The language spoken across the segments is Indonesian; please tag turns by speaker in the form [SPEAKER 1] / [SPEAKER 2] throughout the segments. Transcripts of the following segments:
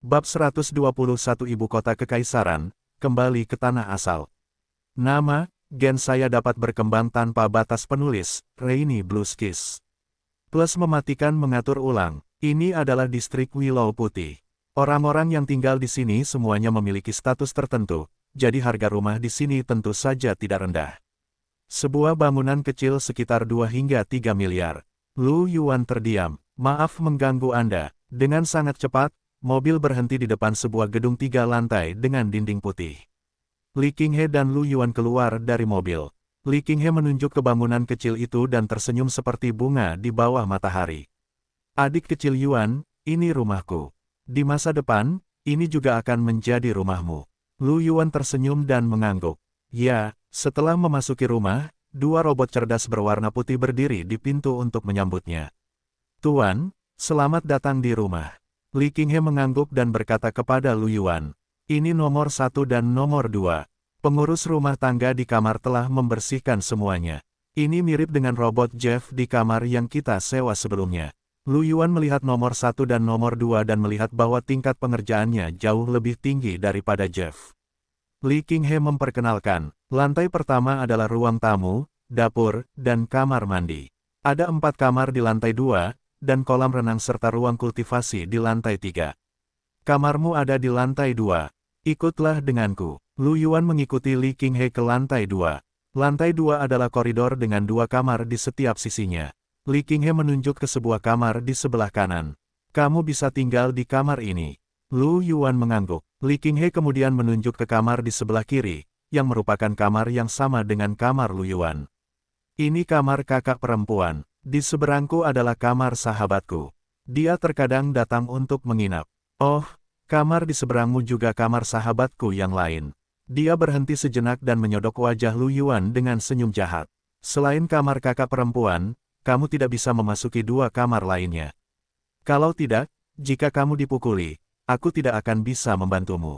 [SPEAKER 1] Bab 121 Ibu Kota Kekaisaran, kembali ke tanah asal. Nama, gen saya dapat berkembang tanpa batas penulis, Rainy Blueskis. Plus mematikan mengatur ulang, ini adalah distrik Willow Putih. Orang-orang yang tinggal di sini semuanya memiliki status tertentu, jadi harga rumah di sini tentu saja tidak rendah. Sebuah bangunan kecil sekitar 2 hingga 3 miliar. Lu Yuan terdiam, maaf mengganggu Anda, dengan sangat cepat. Mobil berhenti di depan sebuah gedung 3 lantai dengan dinding putih. Li Qinghe dan Lu Yuan keluar dari mobil. Li Qinghe menunjuk ke bangunan kecil itu dan tersenyum seperti bunga di bawah matahari. Adik kecil Yuan, ini rumahku. Di masa depan, ini juga akan menjadi rumahmu. Lu Yuan tersenyum dan mengangguk. Ya, setelah memasuki rumah, 2 robot cerdas berwarna putih berdiri di pintu untuk menyambutnya. Tuan, selamat datang di rumah. Li Qinghe mengangguk dan berkata kepada Lu Yuan, ini nomor 1 dan nomor 2. Pengurus rumah tangga di kamar telah membersihkan semuanya. Ini mirip dengan robot Jeff di kamar yang kita sewa sebelumnya. Lu Yuan melihat nomor 1 dan nomor 2 dan melihat bahwa tingkat pengerjaannya jauh lebih tinggi daripada Jeff. Li Qinghe memperkenalkan, lantai pertama adalah ruang tamu, dapur, dan kamar mandi. Ada 4 kamar di lantai 2, dan kolam renang serta ruang kultivasi di lantai 3. Kamarmu ada di lantai 2. Ikutlah denganku. Lu Yuan mengikuti Li Qinghe ke lantai 2. Lantai 2 adalah koridor dengan 2 kamar di setiap sisinya. Li Qinghe menunjuk ke sebuah kamar di sebelah kanan. Kamu bisa tinggal di kamar ini. Lu Yuan mengangguk. Li Qinghe kemudian menunjuk ke kamar di sebelah kiri, yang merupakan kamar yang sama dengan kamar Lu Yuan. Ini kamar kakak perempuan. Di seberangku adalah kamar sahabatku. Dia terkadang datang untuk menginap. Oh, kamar di seberangmu juga kamar sahabatku yang lain. Dia berhenti sejenak dan menyodok wajah Lu Yuan dengan senyum jahat. Selain kamar kakak perempuan, kamu tidak bisa memasuki 2 kamar lainnya. Kalau tidak, jika kamu dipukuli, aku tidak akan bisa membantumu.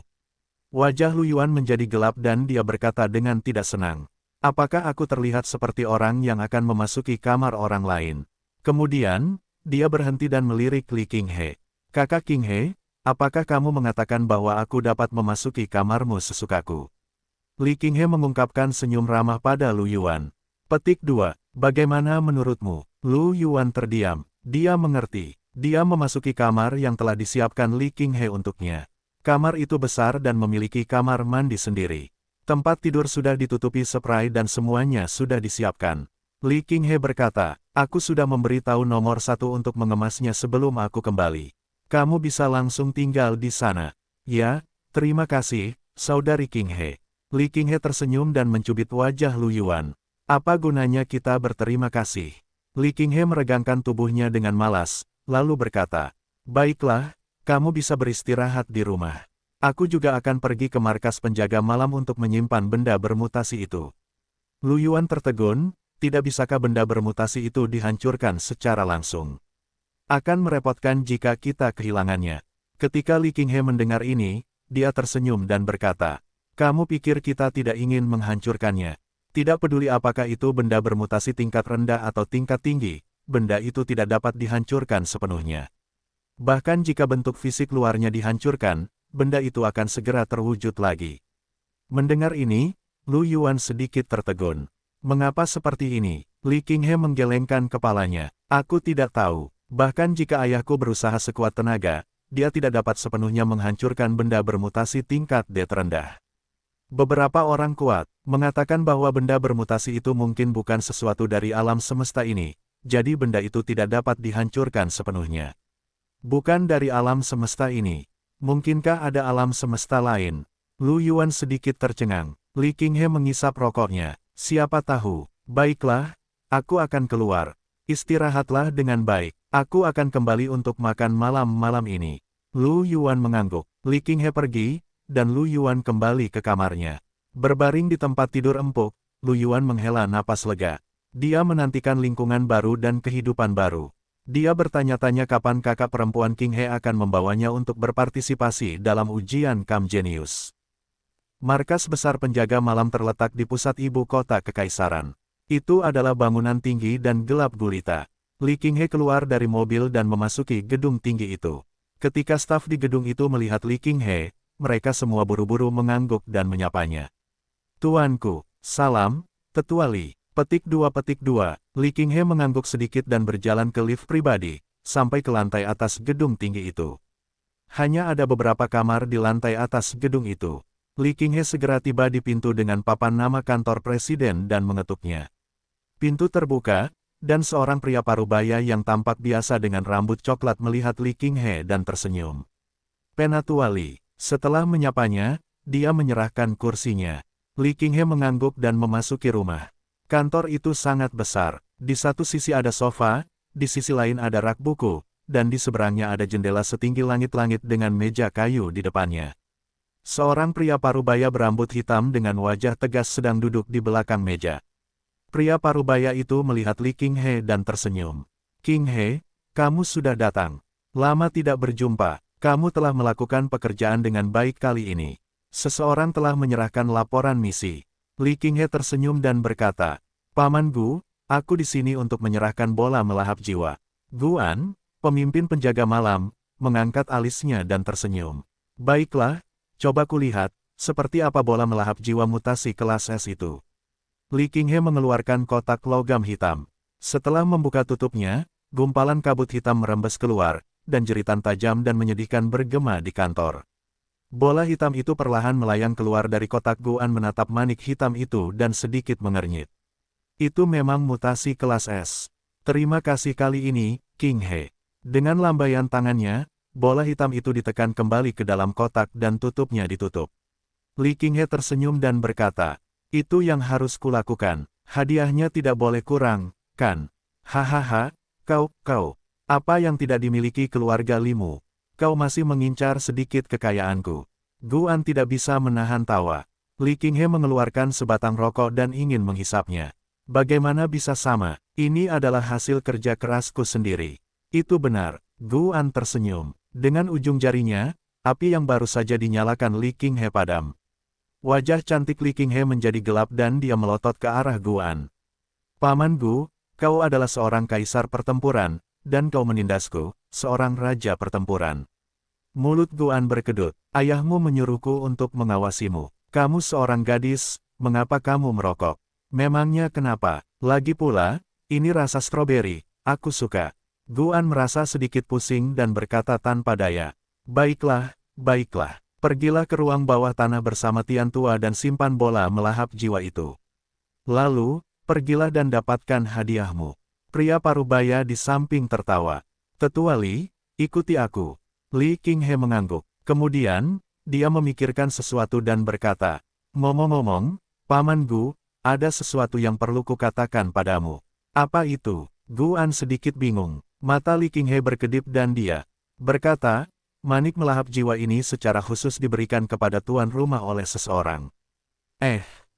[SPEAKER 1] Wajah Lu Yuan menjadi gelap dan dia berkata dengan tidak senang. Apakah aku terlihat seperti orang yang akan memasuki kamar orang lain? Kemudian, dia berhenti dan melirik Li Qinghe. Kakak Qinghe, apakah kamu mengatakan bahwa aku dapat memasuki kamarmu sesukaku? Li Qinghe mengungkapkan senyum ramah pada Lu Yuan. Petik 2. Bagaimana menurutmu? Lu Yuan terdiam. Dia mengerti. Dia memasuki kamar yang telah disiapkan Li Qinghe untuknya. Kamar itu besar dan memiliki kamar mandi sendiri. Tempat tidur sudah ditutupi spray dan semuanya sudah disiapkan. Li Qinghe berkata, aku sudah memberitahu nomor 1 untuk mengemasnya sebelum aku kembali. Kamu bisa langsung tinggal di sana. Ya, terima kasih, saudari Qinghe. Li Qinghe tersenyum dan mencubit wajah Lu Yuan. Apa gunanya kita berterima kasih? Li Qinghe meregangkan tubuhnya dengan malas, lalu berkata, baiklah, kamu bisa beristirahat di rumah. Aku juga akan pergi ke markas penjaga malam untuk menyimpan benda bermutasi itu. Lu Yuan tertegun, tidak bisakah benda bermutasi itu dihancurkan secara langsung? Akan merepotkan jika kita kehilangannya. Ketika Li Qinghe mendengar ini, dia tersenyum dan berkata, kamu pikir kita tidak ingin menghancurkannya? Tidak peduli apakah itu benda bermutasi tingkat rendah atau tingkat tinggi, benda itu tidak dapat dihancurkan sepenuhnya. Bahkan jika bentuk fisik luarnya dihancurkan, benda itu akan segera terwujud lagi. Mendengar ini, Lu Yuan sedikit tertegun. Mengapa seperti ini? Li Qinghe menggelengkan kepalanya. Aku tidak tahu. Bahkan jika ayahku berusaha sekuat tenaga, dia tidak dapat sepenuhnya menghancurkan benda bermutasi tingkat D terendah. Beberapa orang kuat mengatakan bahwa benda bermutasi itu mungkin bukan sesuatu dari alam semesta ini, jadi benda itu tidak dapat dihancurkan sepenuhnya. Bukan dari alam semesta ini. Mungkinkah ada alam semesta lain? Lu Yuan sedikit tercengang. Li Qinghe mengisap rokoknya. Siapa tahu. Baiklah, aku akan keluar. Istirahatlah dengan baik. Aku akan kembali untuk makan malam ini. Lu Yuan mengangguk. Li Qinghe pergi, dan Lu Yuan kembali ke kamarnya. Berbaring di tempat tidur empuk, Lu Yuan menghela napas lega. Dia menantikan lingkungan baru dan kehidupan baru. Dia bertanya-tanya kapan kakak perempuan Qinghe akan membawanya untuk berpartisipasi dalam ujian Kam Genius. Markas besar penjaga malam terletak di pusat ibu kota kekaisaran. Itu adalah bangunan tinggi dan gelap gulita. Li Qinghe keluar dari mobil dan memasuki gedung tinggi itu. Ketika staf di gedung itu melihat Li Qinghe, mereka semua buru-buru mengangguk dan menyapanya. Tuanku, salam, Tetua Li. Petik 2. Li Qinghe mengangguk sedikit dan berjalan ke lift pribadi, sampai ke lantai atas gedung tinggi itu. Hanya ada beberapa kamar di lantai atas gedung itu. Li Qinghe segera tiba di pintu dengan papan nama kantor presiden dan mengetuknya. Pintu terbuka, dan seorang pria parubaya yang tampak biasa dengan rambut coklat melihat Li Qinghe dan tersenyum. Penatua Li. Setelah menyapanya, dia menyerahkan kursinya. Li Qinghe mengangguk dan memasuki rumah. Kantor itu sangat besar. Di satu sisi ada sofa, di sisi lain ada rak buku, dan di seberangnya ada jendela setinggi langit-langit dengan meja kayu di depannya. Seorang pria parubaya berambut hitam dengan wajah tegas sedang duduk di belakang meja. Pria parubaya itu melihat Li Qinghe dan tersenyum. Qinghe, kamu sudah datang. Lama tidak berjumpa, kamu telah melakukan pekerjaan dengan baik kali ini. Seseorang telah menyerahkan laporan misi. Li Qinghe tersenyum dan berkata, Paman Gu, aku di sini untuk menyerahkan bola melahap jiwa. Guan, pemimpin penjaga malam, mengangkat alisnya dan tersenyum. Baiklah, coba kulihat, seperti apa bola melahap jiwa mutasi kelas S itu. Li Qinghe mengeluarkan kotak logam hitam. Setelah membuka tutupnya, gumpalan kabut hitam merembes keluar, dan jeritan tajam dan menyedihkan bergema di kantor. Bola hitam itu perlahan melayang keluar dari kotak. Guan menatap manik hitam itu dan sedikit mengernyit. Itu memang mutasi kelas S. Terima kasih kali ini, Qinghe. Dengan lambaian tangannya, bola hitam itu ditekan kembali ke dalam kotak dan tutupnya ditutup. Li Qinghe tersenyum dan berkata, itu yang harus kulakukan. Hadiahnya tidak boleh kurang, kan? Hahaha, kau, apa yang tidak dimiliki keluarga Limu? Kau masih mengincar sedikit kekayaanku. Guan tidak bisa menahan tawa. Li Qinghe mengeluarkan sebatang rokok dan ingin menghisapnya. Bagaimana bisa sama? Ini adalah hasil kerja kerasku sendiri. Itu benar. Guan tersenyum. Dengan ujung jarinya, api yang baru saja dinyalakan Li Qinghe padam. Wajah cantik Li Qinghe menjadi gelap dan dia melotot ke arah Guan. Paman Gu, kau adalah seorang kaisar pertempuran, dan kau menindasku, seorang raja pertempuran. Mulut Guan berkedut. Ayahmu menyuruhku untuk mengawasimu. Kamu seorang gadis, mengapa kamu merokok? Memangnya kenapa? Lagi pula, ini rasa stroberi, aku suka. Guan merasa sedikit pusing dan berkata tanpa daya. Baiklah, pergilah ke ruang bawah tanah bersama Tian Tua dan simpan bola melahap jiwa itu. Lalu, pergilah dan dapatkan hadiahmu. Pria parubaya di samping tertawa. Tetua Li, ikuti aku. Li Qinghe mengangguk. Kemudian, dia memikirkan sesuatu dan berkata, ngomong-ngomong, Paman Gu, ada sesuatu yang perlu kukatakan padamu. Apa itu? Guan sedikit bingung. Mata Li Qinghe berkedip dan dia berkata, manik melahap jiwa ini secara khusus diberikan kepada tuan rumah oleh seseorang.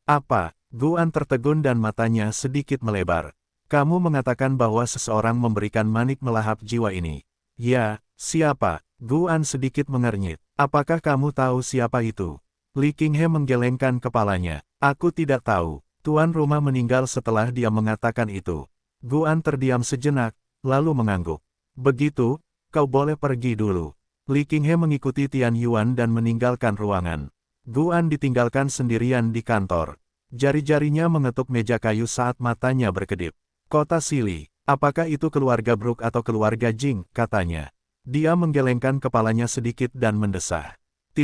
[SPEAKER 1] Apa? Guan tertegun dan matanya sedikit melebar. Kamu mengatakan bahwa seseorang memberikan manik melahap jiwa ini. Ya, siapa? Guan sedikit mengernyit. Apakah kamu tahu siapa itu? Li Qinghe menggelengkan kepalanya. Aku tidak tahu. Tuan rumah meninggal setelah dia mengatakan itu. Guan terdiam sejenak, lalu mengangguk. Begitu, kau boleh pergi dulu. Li Qinghe mengikuti Tian Yuan dan meninggalkan ruangan. Guan ditinggalkan sendirian di kantor. Jari-jarinya mengetuk meja kayu saat matanya berkedip. Kota Sili, apakah itu keluarga Brook atau keluarga Jing, katanya. Dia menggelengkan kepalanya sedikit dan mendesah. 2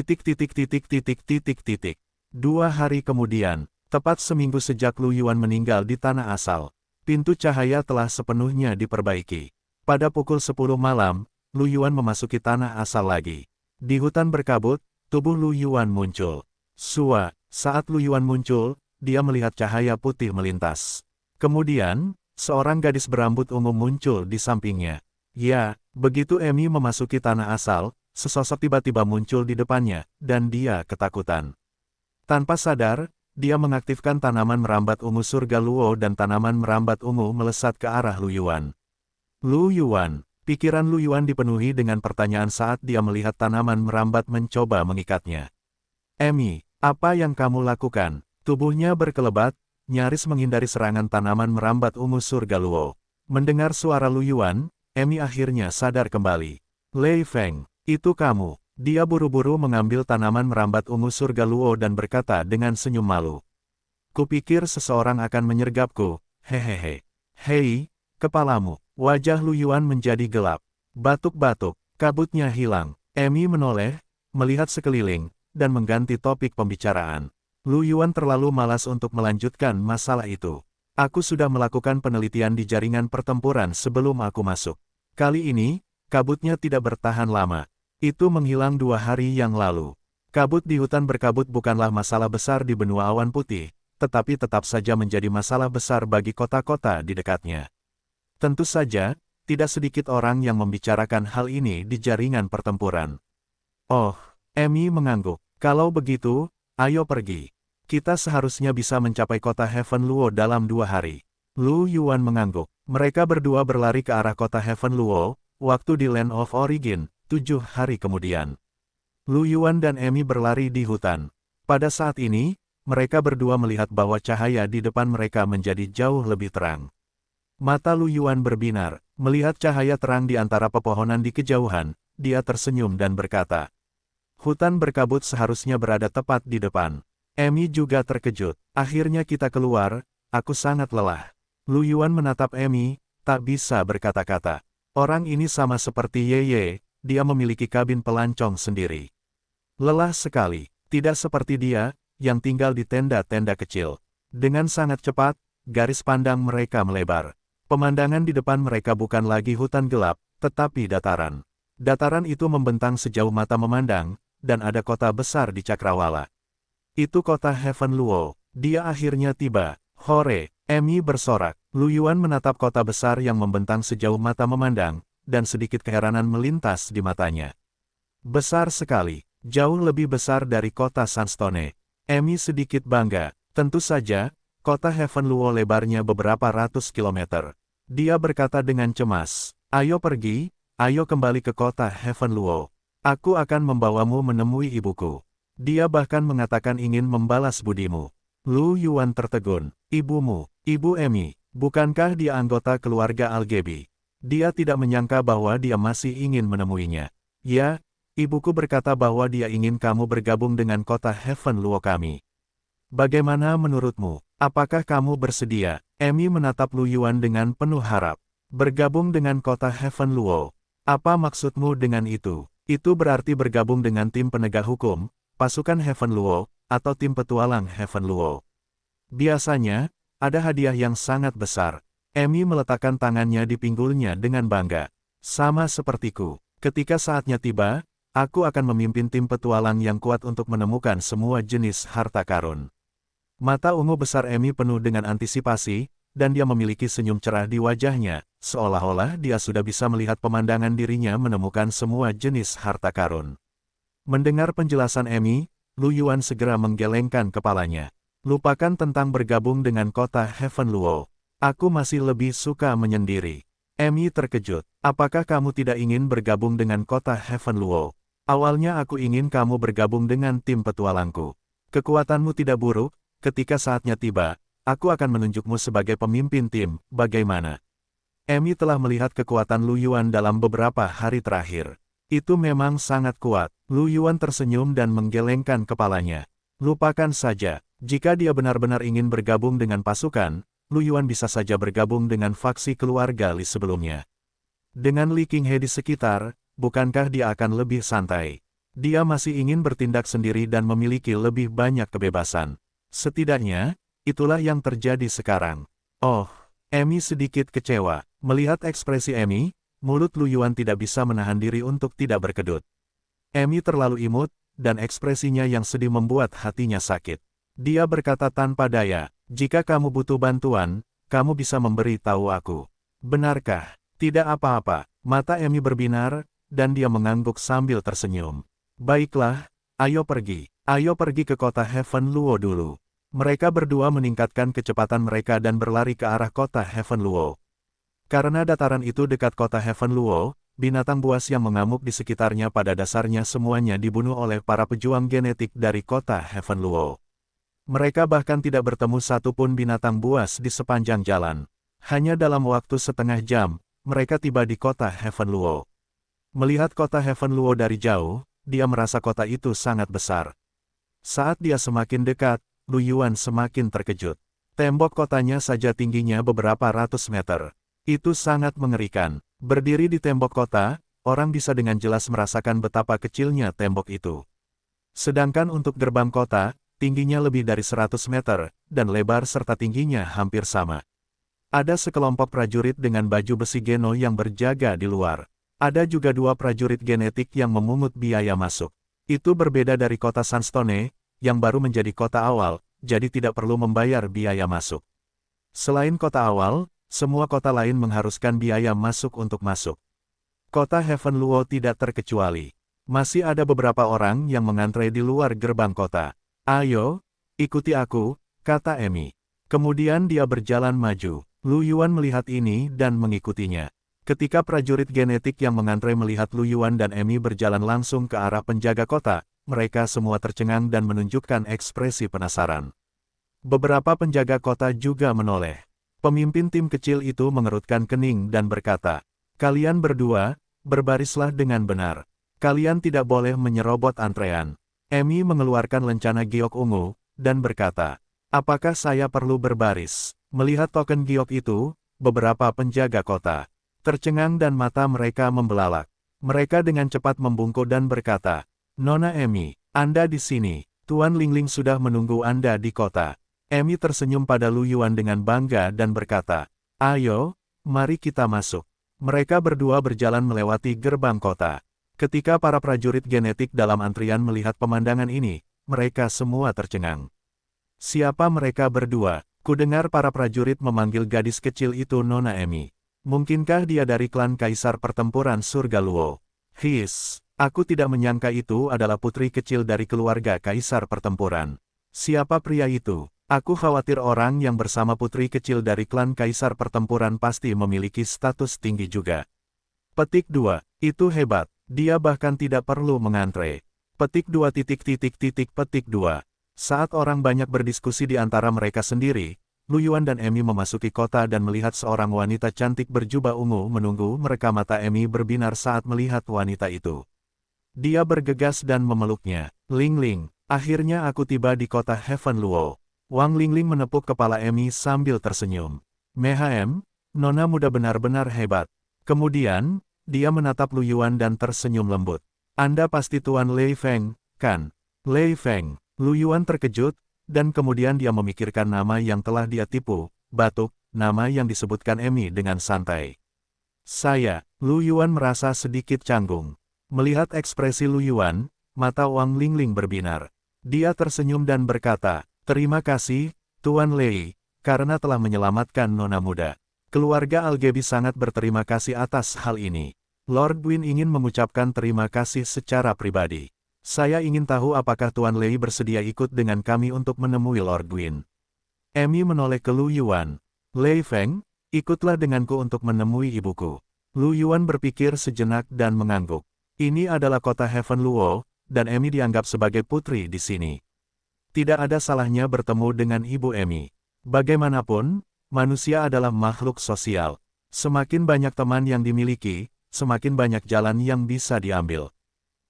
[SPEAKER 1] hari kemudian, tepat seminggu sejak Lu Yuan meninggal di tanah asal, pintu cahaya telah sepenuhnya diperbaiki. Pada pukul 10 malam, Lu Yuan memasuki tanah asal lagi. Di hutan berkabut, tubuh Lu Yuan muncul. Saat Lu Yuan muncul, dia melihat cahaya putih melintas. Kemudian, seorang gadis berambut ungu muncul di sampingnya. Ya, begitu Emi memasuki tanah asal, sesosok tiba-tiba muncul di depannya, dan dia ketakutan. Tanpa sadar, dia mengaktifkan tanaman merambat ungu surga Luo dan tanaman merambat ungu melesat ke arah Lu Yuan. Lu Yuan, pikiran Lu Yuan dipenuhi dengan pertanyaan saat dia melihat tanaman merambat mencoba mengikatnya. Emi, apa yang kamu lakukan? Tubuhnya berkelebat, nyaris menghindari serangan tanaman merambat ungu surga Luo. Mendengar suara Lu Yuan, Emi akhirnya sadar kembali. Lei Feng, Itu kamu. Dia buru-buru mengambil tanaman merambat ungu surga Luo dan berkata dengan senyum malu. Kupikir seseorang akan menyergapku, hehehe. Hei, kepalamu. Wajah Lu Yuan menjadi gelap. Batuk-batuk, kabutnya hilang. Emi menoleh, melihat sekeliling, dan mengganti topik pembicaraan. Lu Yuan terlalu malas untuk melanjutkan masalah itu. Aku sudah melakukan penelitian di jaringan pertempuran sebelum aku masuk. Kali ini, kabutnya tidak bertahan lama. Itu menghilang 2 hari yang lalu. Kabut di hutan berkabut bukanlah masalah besar di benua awan putih, tetapi tetap saja menjadi masalah besar bagi kota-kota di dekatnya. Tentu saja, tidak sedikit orang yang membicarakan hal ini di jaringan pertempuran. Oh, Emi mengangguk. Kalau begitu, ayo pergi. Kita seharusnya bisa mencapai kota Heaven Luo dalam 2 hari. Lu Yuan mengangguk. Mereka berdua berlari ke arah kota Heaven Luo, waktu di Land of Origin, 7 hari kemudian. Lu Yuan dan Emi berlari di hutan. Pada saat ini, mereka berdua melihat bahwa cahaya di depan mereka menjadi jauh lebih terang. Mata Lu Yuan berbinar, melihat cahaya terang di antara pepohonan di kejauhan, dia tersenyum dan berkata, "Hutan berkabut seharusnya berada tepat di depan." Emi juga terkejut. Akhirnya kita keluar, aku sangat lelah. Lu Yuan menatap Emi, tak bisa berkata-kata. Orang ini sama seperti Yeye, dia memiliki kabin pelancong sendiri. Lelah sekali, tidak seperti dia, yang tinggal di tenda-tenda kecil. Dengan sangat cepat, garis pandang mereka melebar. Pemandangan di depan mereka bukan lagi hutan gelap, tetapi dataran. Dataran itu membentang sejauh mata memandang, dan ada kota besar di cakrawala. Itu kota Heaven Luo. Dia akhirnya tiba. Hore, Emi bersorak. Lu Yuan menatap kota besar yang membentang sejauh mata memandang, dan sedikit keheranan melintas di matanya. Besar sekali, jauh lebih besar dari kota Sunstone. Emi sedikit bangga. Tentu saja, kota Heaven Luo lebarnya beberapa ratus kilometer. Dia berkata dengan cemas, "Ayo pergi, ayo kembali ke kota Heaven Luo. Aku akan membawamu menemui ibuku." Dia bahkan mengatakan ingin membalas budimu. Lu Yuan tertegun. Ibumu, Ibu Emi, bukankah dia anggota keluarga Algebi? Dia tidak menyangka bahwa dia masih ingin menemuinya. Ya, ibuku berkata bahwa dia ingin kamu bergabung dengan kota Heaven Luo kami. Bagaimana menurutmu? Apakah kamu bersedia? Emi menatap Lu Yuan dengan penuh harap. Bergabung dengan kota Heaven Luo. Apa maksudmu dengan itu? Itu berarti bergabung dengan tim penegak hukum, pasukan Heaven Luo, atau tim petualang Heaven Luo. Biasanya, ada hadiah yang sangat besar. Emi meletakkan tangannya di pinggulnya dengan bangga. Sama sepertiku, ketika saatnya tiba, aku akan memimpin tim petualang yang kuat untuk menemukan semua jenis harta karun. Mata ungu besar Emi penuh dengan antisipasi, dan dia memiliki senyum cerah di wajahnya, seolah-olah dia sudah bisa melihat pemandangan dirinya menemukan semua jenis harta karun. Mendengar penjelasan Emi, Lu Yuan segera menggelengkan kepalanya. Lupakan tentang bergabung dengan kota Heaven Luo. Aku masih lebih suka menyendiri. Emi terkejut. Apakah kamu tidak ingin bergabung dengan kota Heaven Luo? Awalnya aku ingin kamu bergabung dengan tim petualangku. Kekuatanmu tidak buruk, ketika saatnya tiba, aku akan menunjukmu sebagai pemimpin tim, bagaimana? Emi telah melihat kekuatan Lu Yuan dalam beberapa hari terakhir. Itu memang sangat kuat. Lu Yuan tersenyum dan menggelengkan kepalanya. Lupakan saja, jika dia benar-benar ingin bergabung dengan pasukan, Lu Yuan bisa saja bergabung dengan faksi keluarga Li sebelumnya. Dengan Li Qinghe di sekitar, bukankah dia akan lebih santai? Dia masih ingin bertindak sendiri dan memiliki lebih banyak kebebasan. Setidaknya, itulah yang terjadi sekarang. Oh, Emi sedikit kecewa. Melihat ekspresi Emi, mulut Lu Yuan tidak bisa menahan diri untuk tidak berkedut. Emi terlalu imut, dan ekspresinya yang sedih membuat hatinya sakit. Dia berkata tanpa daya, "Jika kamu butuh bantuan, kamu bisa memberi tahu aku." Benarkah? Tidak apa-apa. Mata Emi berbinar, dan dia mengangguk sambil tersenyum. Baiklah, ayo pergi. Ayo pergi ke kota Heaven Luo dulu. Mereka berdua meningkatkan kecepatan mereka dan berlari ke arah kota Heaven Luo. Karena dataran itu dekat kota Heaven Luo, binatang buas yang mengamuk di sekitarnya pada dasarnya semuanya dibunuh oleh para pejuang genetik dari kota Heaven Luo. Mereka bahkan tidak bertemu satupun binatang buas di sepanjang jalan. Hanya dalam waktu setengah jam, mereka tiba di kota Heaven Luo. Melihat kota Heaven Luo dari jauh, dia merasa kota itu sangat besar. Saat dia semakin dekat, Lu Yuan semakin terkejut. Tembok kotanya saja tingginya beberapa ratus meter. Itu sangat mengerikan. Berdiri di tembok kota, orang bisa dengan jelas merasakan betapa kecilnya tembok itu. Sedangkan untuk gerbang kota, tingginya lebih dari 100 meter, dan lebar serta tingginya hampir sama. Ada sekelompok prajurit dengan baju besi Geno yang berjaga di luar. Ada juga 2 prajurit genetik yang memungut biaya masuk. Itu berbeda dari kota Sunstone, yang baru menjadi kota awal, jadi tidak perlu membayar biaya masuk. Selain kota awal, semua kota lain mengharuskan biaya masuk untuk masuk. Kota Heaven Luo tidak terkecuali. Masih ada beberapa orang yang mengantre di luar gerbang kota. Ayo, ikuti aku, kata Emi. Kemudian dia berjalan maju. Lu Yuan melihat ini dan mengikutinya. Ketika prajurit genetik yang mengantre melihat Lu Yuan dan Emi berjalan langsung ke arah penjaga kota, mereka semua tercengang dan menunjukkan ekspresi penasaran. Beberapa penjaga kota juga menoleh. Pemimpin tim kecil itu mengerutkan kening dan berkata, "Kalian berdua, berbarislah dengan benar. Kalian tidak boleh menyerobot antrean." Emi mengeluarkan lencana giok ungu, dan berkata, "Apakah saya perlu berbaris?" Melihat token giok itu, beberapa penjaga kota tercengang dan mata mereka membelalak. Mereka dengan cepat membungkuk dan berkata, "Nona Emi, Anda di sini. Tuan Lingling sudah menunggu Anda di kota." Emi tersenyum pada Lu Yuan dengan bangga dan berkata, "Ayo, mari kita masuk." Mereka berdua berjalan melewati gerbang kota. Ketika para prajurit genetik dalam antrian melihat pemandangan ini, mereka semua tercengang. "Siapa mereka berdua?" Kudengar para prajurit memanggil gadis kecil itu Nona Emi. "Mungkinkah dia dari klan Kaisar Pertempuran Surga Luo?" Aku tidak menyangka itu adalah putri kecil dari keluarga Kaisar Pertempuran. Siapa pria itu? Aku khawatir orang yang bersama putri kecil dari klan Kaisar Pertempuran pasti memiliki status tinggi juga." Petik 2. Itu hebat. Dia bahkan tidak perlu mengantre. Petik 2. Petik 2. Saat orang banyak berdiskusi di antara mereka sendiri, Lu Yuan dan Emi memasuki kota dan melihat seorang wanita cantik berjubah ungu menunggu mereka. Mata Emi berbinar saat melihat wanita itu. Dia bergegas dan memeluknya. "Lingling, akhirnya aku tiba di kota Heaven Luo." Wang Lingling menepuk kepala Emi sambil tersenyum. "Mehem, Nona muda benar-benar hebat." Kemudian, dia menatap Lu Yuan dan tersenyum lembut. "Anda pasti Tuan Lei Feng, kan?" Lei Feng. Lu Yuan terkejut, dan kemudian dia memikirkan nama yang telah dia tipu, batuk, nama yang disebutkan Emi dengan santai. "Saya." Lu Yuan merasa sedikit canggung. Melihat ekspresi Lu Yuan, mata Wang Lingling berbinar. Dia tersenyum dan berkata, "Terima kasih, Tuan Lei, karena telah menyelamatkan Nona muda. Keluarga Algebi sangat berterima kasih atas hal ini. Lord Gwyn ingin mengucapkan terima kasih secara pribadi. Saya ingin tahu apakah Tuan Lei bersedia ikut dengan kami untuk menemui Lord Gwyn." Emi menoleh ke Lu Yuan. "Lei Feng, ikutlah denganku untuk menemui ibuku." Lu Yuan berpikir sejenak dan mengangguk. Ini adalah kota Heaven Luo, dan Emi dianggap sebagai putri di sini. Tidak ada salahnya bertemu dengan ibu Emi. Bagaimanapun, manusia adalah makhluk sosial. Semakin banyak teman yang dimiliki, semakin banyak jalan yang bisa diambil.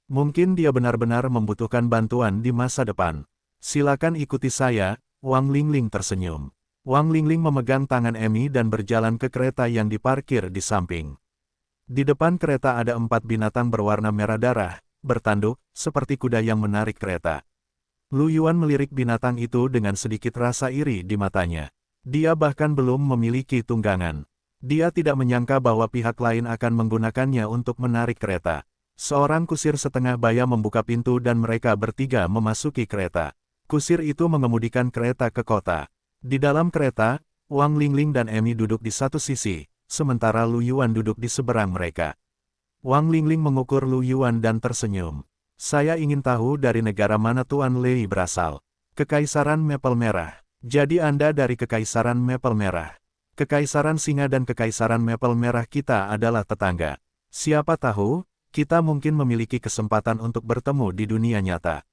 [SPEAKER 1] Mungkin dia benar-benar membutuhkan bantuan di masa depan. "Silakan ikuti saya." Wang Lingling tersenyum. Wang Lingling memegang tangan Emi dan berjalan ke kereta yang diparkir di samping. Di depan kereta ada 4 binatang berwarna merah darah, bertanduk, seperti kuda yang menarik kereta. Lu Yuan melirik binatang itu dengan sedikit rasa iri di matanya. Dia bahkan belum memiliki tunggangan. Dia tidak menyangka bahwa pihak lain akan menggunakannya untuk menarik kereta. Seorang kusir setengah baya membuka pintu dan mereka bertiga memasuki kereta. Kusir itu mengemudikan kereta ke kota. Di dalam kereta, Wang Lingling dan Emi duduk di satu sisi, sementara Lu Yuan duduk di seberang mereka. Wang Lingling mengukur Lu Yuan dan tersenyum. "Saya ingin tahu dari negara mana Tuan Lei berasal." "Kekaisaran Maple Merah." "Jadi Anda dari Kekaisaran Maple Merah." "Kekaisaran Singa dan Kekaisaran Maple Merah kita adalah tetangga. Siapa tahu, kita mungkin memiliki kesempatan untuk bertemu di dunia nyata."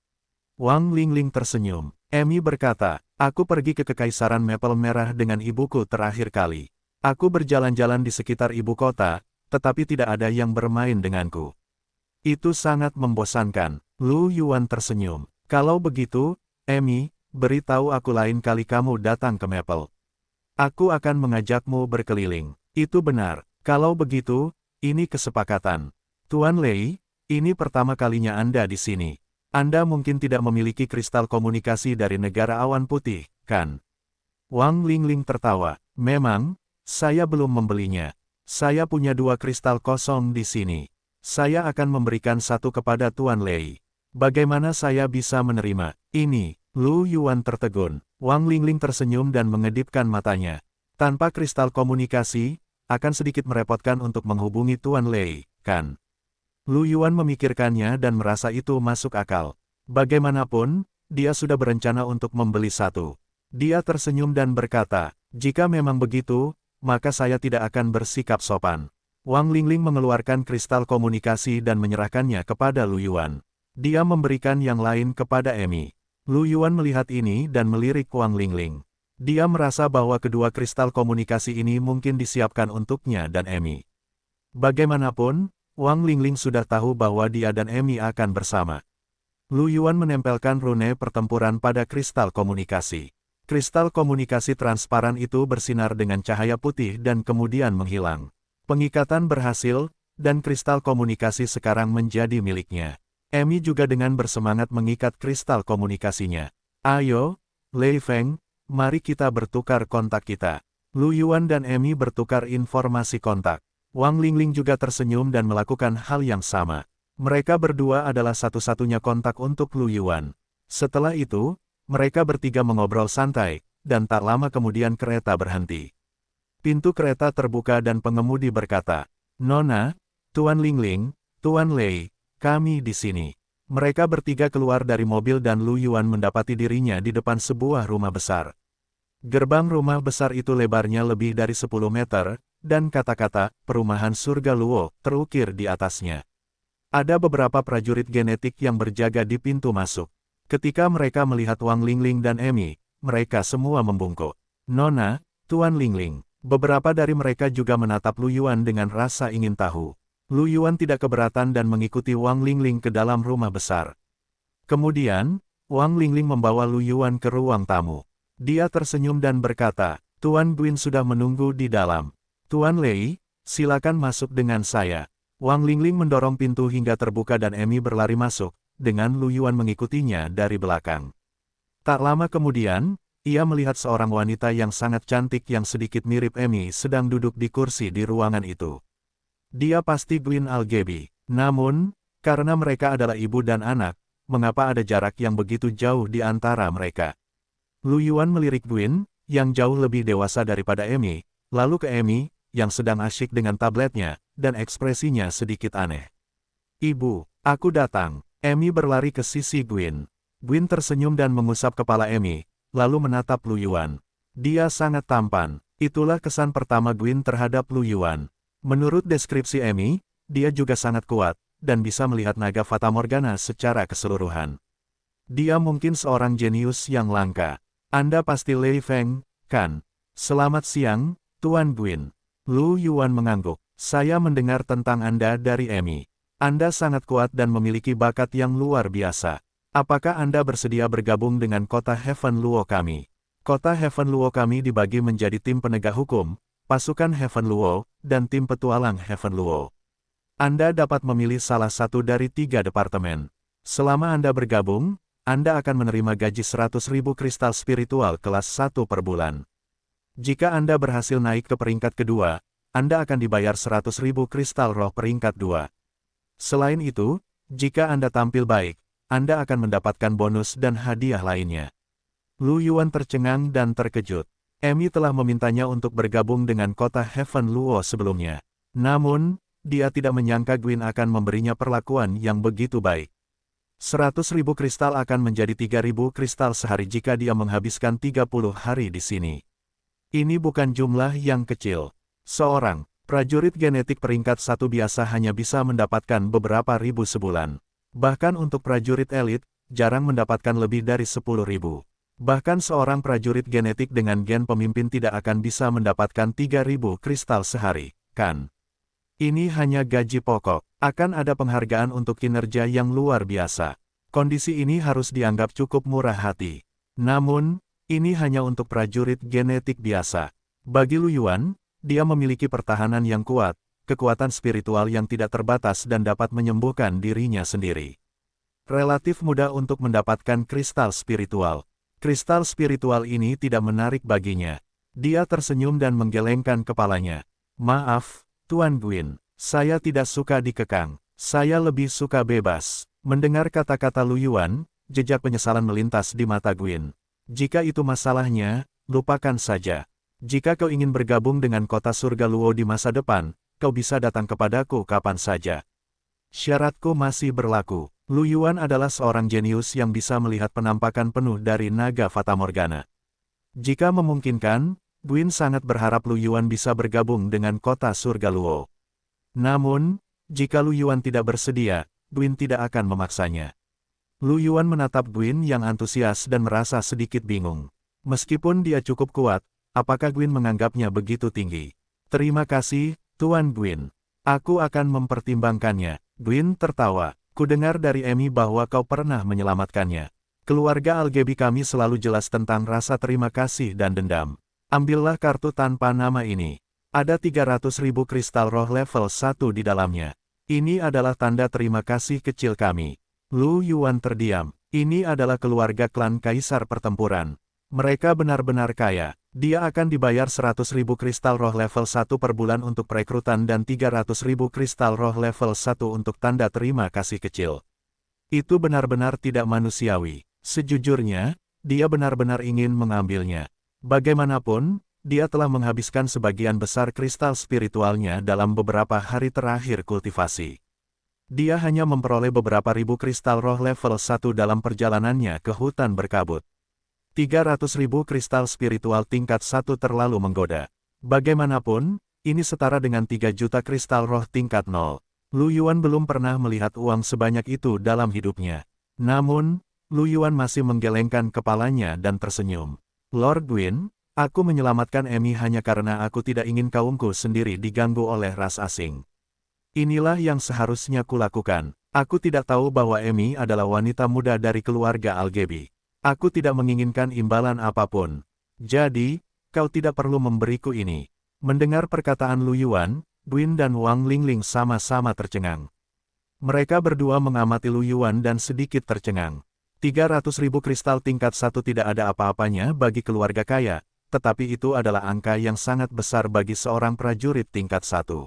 [SPEAKER 1] Wang Lingling tersenyum. Emi berkata, "Aku pergi ke Kekaisaran Maple Merah dengan ibuku terakhir kali. Aku berjalan-jalan di sekitar ibu kota, tetapi tidak ada yang bermain denganku. Itu sangat membosankan. Lu Yuan tersenyum. Kalau begitu, Amy, beritahu aku lain kali kamu datang ke Maple. Aku akan mengajakmu berkeliling. Itu benar. Kalau begitu, ini kesepakatan. Tuan Lei, ini pertama kalinya Anda di sini. Anda mungkin tidak memiliki kristal komunikasi dari negara awan putih, kan? Wang Lingling tertawa. Memang, saya belum membelinya. Saya punya 2 kristal kosong di sini. Saya akan memberikan 1 kepada Tuan Lei. Bagaimana saya bisa menerima ini? Lu Yuan tertegun. Wang Lingling tersenyum dan mengedipkan matanya. Tanpa kristal komunikasi, akan sedikit merepotkan untuk menghubungi Tuan Lei, kan? Lu Yuan memikirkannya dan merasa itu masuk akal. Bagaimanapun, dia sudah berencana untuk membeli 1. Dia tersenyum dan berkata, jika memang begitu, maka saya tidak akan bersikap sopan. Wang Lingling mengeluarkan kristal komunikasi dan menyerahkannya kepada Lu Yuan. Dia memberikan yang lain kepada Amy. Lu Yuan melihat ini dan melirik Wang Lingling. Dia merasa bahwa kedua kristal komunikasi ini mungkin disiapkan untuknya dan Amy. Bagaimanapun, Wang Lingling sudah tahu bahwa dia dan Amy akan bersama. Lu Yuan menempelkan rune pertempuran pada kristal komunikasi. Kristal komunikasi transparan itu bersinar dengan cahaya putih dan kemudian menghilang. Pengikatan berhasil, dan kristal komunikasi sekarang menjadi miliknya. Amy juga dengan bersemangat mengikat kristal komunikasinya. Ayo, Lei Feng, mari kita bertukar kontak kita. Lu Yuan dan Amy bertukar informasi kontak. Wang Lingling juga tersenyum dan melakukan hal yang sama. Mereka berdua adalah satu-satunya kontak untuk Lu Yuan. Setelah itu, mereka bertiga mengobrol santai, dan tak lama kemudian kereta berhenti. Pintu kereta terbuka dan pengemudi berkata, Nona, Tuan Lingling, Tuan Lei, kami di sini. Mereka bertiga keluar dari mobil dan Lu Yuan mendapati dirinya di depan sebuah rumah besar. Gerbang rumah besar itu lebarnya lebih dari 10 meter, dan kata-kata, perumahan surga Luo, terukir di atasnya. Ada beberapa prajurit genetik yang berjaga di pintu masuk. Ketika mereka melihat Wang Lingling dan Amy, mereka semua membungkuk. Nona, Tuan Lingling. Beberapa dari mereka juga menatap Lu Yuan dengan rasa ingin tahu. Lu Yuan tidak keberatan dan mengikuti Wang Lingling ke dalam rumah besar. Kemudian, Wang Lingling membawa Lu Yuan ke ruang tamu. Dia tersenyum dan berkata, Tuan Guin sudah menunggu di dalam. Tuan Lei, silakan masuk dengan saya. Wang Lingling mendorong pintu hingga terbuka dan Amy berlari masuk, dengan Lu Yuan mengikutinya dari belakang. Tak lama kemudian, ia melihat seorang wanita yang sangat cantik yang sedikit mirip Amy sedang duduk di kursi di ruangan itu. Dia pasti Guin Algebi. Namun, karena mereka adalah ibu dan anak, mengapa ada jarak yang begitu jauh di antara mereka? Lu Yuan melirik Guin, yang jauh lebih dewasa daripada Amy, lalu ke Amy, yang sedang asyik dengan tabletnya, dan ekspresinya sedikit aneh. Ibu, aku datang. Amy berlari ke sisi Guin. Guin tersenyum dan mengusap kepala Amy, lalu menatap Lu Yuan. Dia sangat tampan. Itulah kesan pertama Guin terhadap Lu Yuan. Menurut deskripsi Amy, dia juga sangat kuat, dan bisa melihat naga Fata Morgana secara keseluruhan. Dia mungkin seorang jenius yang langka. Anda pasti Lei Feng, kan? Selamat siang, Tuan Guin. Lu Yuan mengangguk. Saya mendengar tentang Anda dari Amy. Anda sangat kuat dan memiliki bakat yang luar biasa. Apakah Anda bersedia bergabung dengan kota Heaven Luo kami? Kota Heaven Luo kami dibagi menjadi tim penegak hukum, pasukan Heaven Luo, dan tim petualang Heaven Luo. Anda dapat memilih salah satu dari 3 departemen. Selama Anda bergabung, Anda akan menerima gaji 100.000 kristal spiritual kelas 1 per bulan. Jika Anda berhasil naik ke peringkat kedua, Anda akan dibayar 100.000 kristal roh peringkat 2. Selain itu, jika Anda tampil baik, Anda akan mendapatkan bonus dan hadiah lainnya. Lu Yuan tercengang dan terkejut. Amy telah memintanya untuk bergabung dengan kota Heaven Luo sebelumnya. Namun, dia tidak menyangka Guin akan memberinya perlakuan yang begitu baik. 100.000 kristal akan menjadi 3.000 kristal sehari jika dia menghabiskan 30 hari di sini. Ini bukan jumlah yang kecil. Seorang prajurit genetik peringkat 1 biasa hanya bisa mendapatkan beberapa ribu sebulan. Bahkan untuk prajurit elit, jarang mendapatkan lebih dari 10.000. Bahkan seorang prajurit genetik dengan gen pemimpin tidak akan bisa mendapatkan 3.000 kristal sehari, kan? Ini hanya gaji pokok. Akan ada penghargaan untuk kinerja yang luar biasa. Kondisi ini harus dianggap cukup murah hati. Namun, ini hanya untuk prajurit genetik biasa. Bagi Lu Yuan, dia memiliki pertahanan yang kuat, kekuatan spiritual yang tidak terbatas dan dapat menyembuhkan dirinya sendiri. Relatif mudah untuk mendapatkan kristal spiritual. Kristal spiritual ini tidak menarik baginya. Dia tersenyum dan menggelengkan kepalanya. Maaf, Tuan Gwyn. Saya tidak suka dikekang. Saya lebih suka bebas. Mendengar kata-kata Lu Yuan, jejak penyesalan melintas di mata Gwyn. Jika itu masalahnya, lupakan saja. Jika kau ingin bergabung dengan kota surga Luo di masa depan, kau bisa datang kepadaku kapan saja. Syaratku masih berlaku. Lu Yuan adalah seorang jenius yang bisa melihat penampakan penuh dari naga Fatamorgana. Jika memungkinkan, Gwyn sangat berharap Lu Yuan bisa bergabung dengan kota surga Luo. Namun, jika Lu Yuan tidak bersedia, Gwyn tidak akan memaksanya. Lu Yuan menatap Gwyn yang antusias dan merasa sedikit bingung. Meskipun dia cukup kuat, apakah Gwyn menganggapnya begitu tinggi? Terima kasih, Tuan Gwyn. Aku akan mempertimbangkannya. Gwyn tertawa. Kudengar dari Emi bahwa kau pernah menyelamatkannya. Keluarga Algebi kami selalu jelas tentang rasa terima kasih dan dendam. Ambillah kartu tanpa nama ini. Ada 300.000 kristal roh level 1 di dalamnya. Ini adalah tanda terima kasih kecil kami. Lu Yuan terdiam. Ini adalah keluarga klan Kaisar Pertempuran. Mereka benar-benar kaya. Dia akan dibayar 100.000 kristal roh level 1 per bulan untuk perekrutan dan 300.000 kristal roh level 1 untuk tanda terima kasih kecil. Itu benar-benar tidak manusiawi. Sejujurnya, dia benar-benar ingin mengambilnya. Bagaimanapun, dia telah menghabiskan sebagian besar kristal spiritualnya dalam beberapa hari terakhir kultivasi. Dia hanya memperoleh beberapa ribu kristal roh level 1 dalam perjalanannya ke hutan berkabut. 300.000 kristal spiritual tingkat 1 terlalu menggoda. Bagaimanapun, ini setara dengan 3 juta kristal roh tingkat 0. Lu Yuan belum pernah melihat uang sebanyak itu dalam hidupnya. Namun, Lu Yuan masih menggelengkan kepalanya dan tersenyum. Lord Gwyn, aku menyelamatkan Emi hanya karena aku tidak ingin kaumku sendiri diganggu oleh ras asing. Inilah yang seharusnya kulakukan. Aku tidak tahu bahwa Emi adalah wanita muda dari keluarga Algebi. Aku tidak menginginkan imbalan apapun. Jadi, kau tidak perlu memberiku ini. Mendengar perkataan Lu Yuan, Gwyn dan Wang Lingling sama-sama tercengang. Mereka berdua mengamati Lu Yuan dan sedikit tercengang. 300.000 kristal tingkat 1 tidak ada apa-apanya bagi keluarga kaya, tetapi itu adalah angka yang sangat besar bagi seorang prajurit tingkat 1.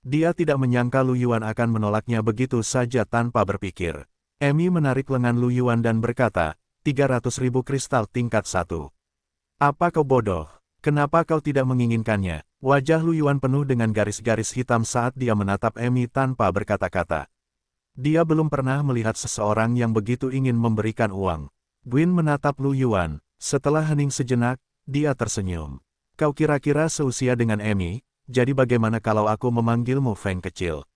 [SPEAKER 1] Dia tidak menyangka Lu Yuan akan menolaknya begitu saja tanpa berpikir. Emi menarik lengan Lu Yuan dan berkata, 300.000 kristal tingkat 1. Apa kau bodoh? Kenapa kau tidak menginginkannya? Wajah Lu Yuan penuh dengan garis-garis hitam saat dia menatap Emi tanpa berkata-kata. Dia belum pernah melihat seseorang yang begitu ingin memberikan uang. Gwyn menatap Lu Yuan. Setelah hening sejenak, dia tersenyum. Kau kira-kira seusia dengan Emi, jadi bagaimana kalau aku memanggilmu Feng kecil?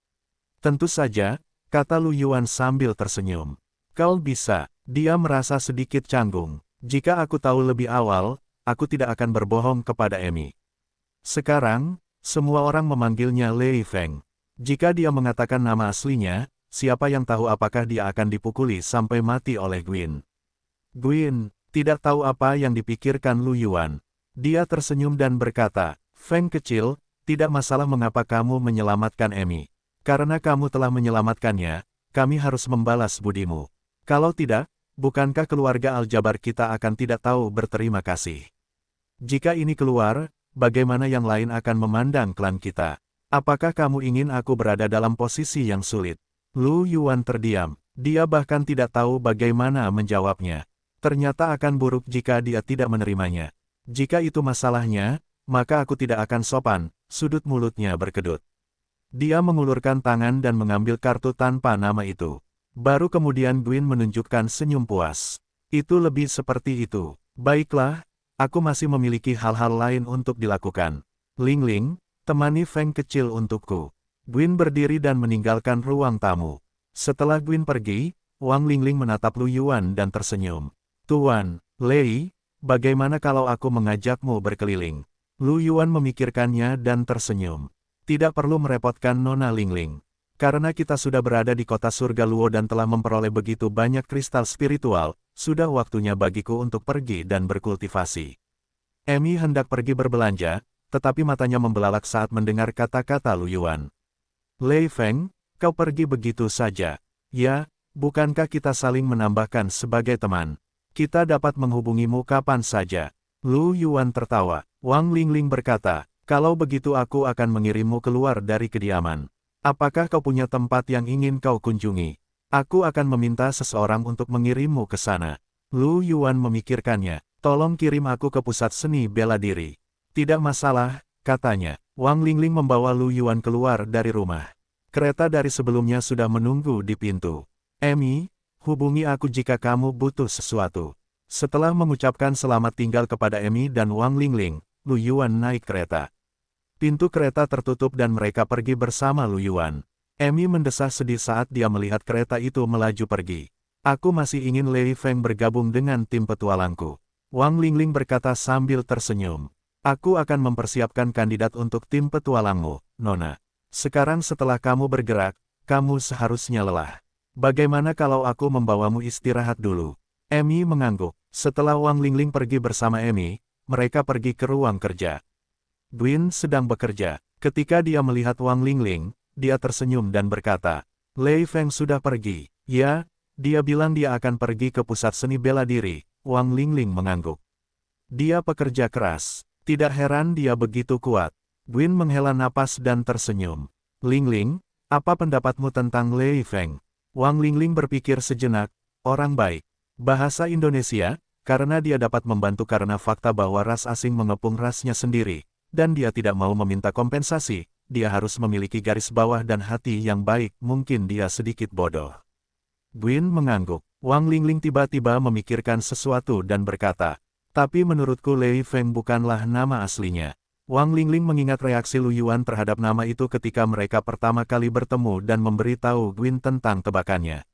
[SPEAKER 1] Tentu saja, kata Lu Yuan sambil tersenyum. Kau bisa. Dia merasa sedikit canggung. Jika aku tahu lebih awal, aku tidak akan berbohong kepada Emi. Sekarang, semua orang memanggilnya Lei Feng. Jika dia mengatakan nama aslinya, siapa yang tahu apakah dia akan dipukuli sampai mati oleh Gwyn. Gwyn tidak tahu apa yang dipikirkan Lu Yuan. Dia tersenyum dan berkata, Feng kecil, tidak masalah mengapa kamu menyelamatkan Emi. Karena kamu telah menyelamatkannya, kami harus membalas budimu. Kalau tidak, bukankah keluarga Aljabar kita akan tidak tahu berterima kasih? Jika ini keluar, bagaimana yang lain akan memandang klan kita? Apakah kamu ingin aku berada dalam posisi yang sulit? Lu Yuan terdiam. Dia bahkan tidak tahu bagaimana menjawabnya. Ternyata akan buruk jika dia tidak menerimanya. Jika itu masalahnya, maka aku tidak akan sopan, sudut mulutnya berkedut. Dia mengulurkan tangan dan mengambil kartu tanpa nama itu. Baru kemudian Gwyn menunjukkan senyum puas. Itu lebih seperti itu. Baiklah, aku masih memiliki hal-hal lain untuk dilakukan. Lingling, temani Feng kecil untukku. Gwyn berdiri dan meninggalkan ruang tamu. Setelah Gwyn pergi, Wang Lingling menatap Lu Yuan dan tersenyum. Tuan, Lei, bagaimana kalau aku mengajakmu berkeliling? Lu Yuan memikirkannya dan tersenyum. Tidak perlu merepotkan Nona Lingling. Karena kita sudah berada di kota surga Luo dan telah memperoleh begitu banyak kristal spiritual, sudah waktunya bagiku untuk pergi dan berkultivasi. Emi hendak pergi berbelanja, tetapi matanya membelalak saat mendengar kata-kata Lu Yuan. Lei Feng, kau pergi begitu saja. Ya, bukankah kita saling menambahkan sebagai teman? Kita dapat menghubungimu kapan saja. Lu Yuan tertawa. Wang Lingling berkata, kalau begitu aku akan mengirimmu keluar dari kediaman. Apakah kau punya tempat yang ingin kau kunjungi? Aku akan meminta seseorang untuk mengirimmu ke sana. Lu Yuan memikirkannya. Tolong kirim aku ke pusat seni bela diri. Tidak masalah, katanya. Wang Lingling membawa Lu Yuan keluar dari rumah. Kereta dari sebelumnya sudah menunggu di pintu. Emi, hubungi aku jika kamu butuh sesuatu. Setelah mengucapkan selamat tinggal kepada Emi dan Wang Lingling, Lu Yuan naik kereta. Pintu kereta tertutup dan mereka pergi bersama Lu Yuan. Emi mendesah sedih saat dia melihat kereta itu melaju pergi. Aku masih ingin Lei Feng bergabung dengan tim petualangku. Wang Lingling berkata sambil tersenyum. Aku akan mempersiapkan kandidat untuk tim petualangmu, Nona. Sekarang setelah kamu bergerak, kamu seharusnya lelah. Bagaimana kalau aku membawamu istirahat dulu? Emi mengangguk. Setelah Wang Lingling pergi bersama Emi, mereka pergi ke ruang kerja. Gwyn sedang bekerja. Ketika dia melihat Wang Lingling, dia tersenyum dan berkata, Lei Feng sudah pergi. Ya, dia bilang dia akan pergi ke pusat seni bela diri. Wang Lingling mengangguk. Dia pekerja keras. Tidak heran dia begitu kuat. Gwyn menghela napas dan tersenyum. Lingling, apa pendapatmu tentang Lei Feng? Wang Lingling berpikir sejenak, orang baik. Bahasa Indonesia, karena dia dapat membantu karena fakta bahwa ras asing mengepung rasnya sendiri. Dan dia tidak mau meminta kompensasi, dia harus memiliki garis bawah dan hati yang baik, mungkin dia sedikit bodoh. Gwyn mengangguk. Wang Lingling tiba-tiba memikirkan sesuatu dan berkata, tapi menurutku Lei Feng bukanlah nama aslinya. Wang Lingling mengingat reaksi Lu Yuan terhadap nama itu ketika mereka pertama kali bertemu dan memberitahu Gwyn tentang tebakannya.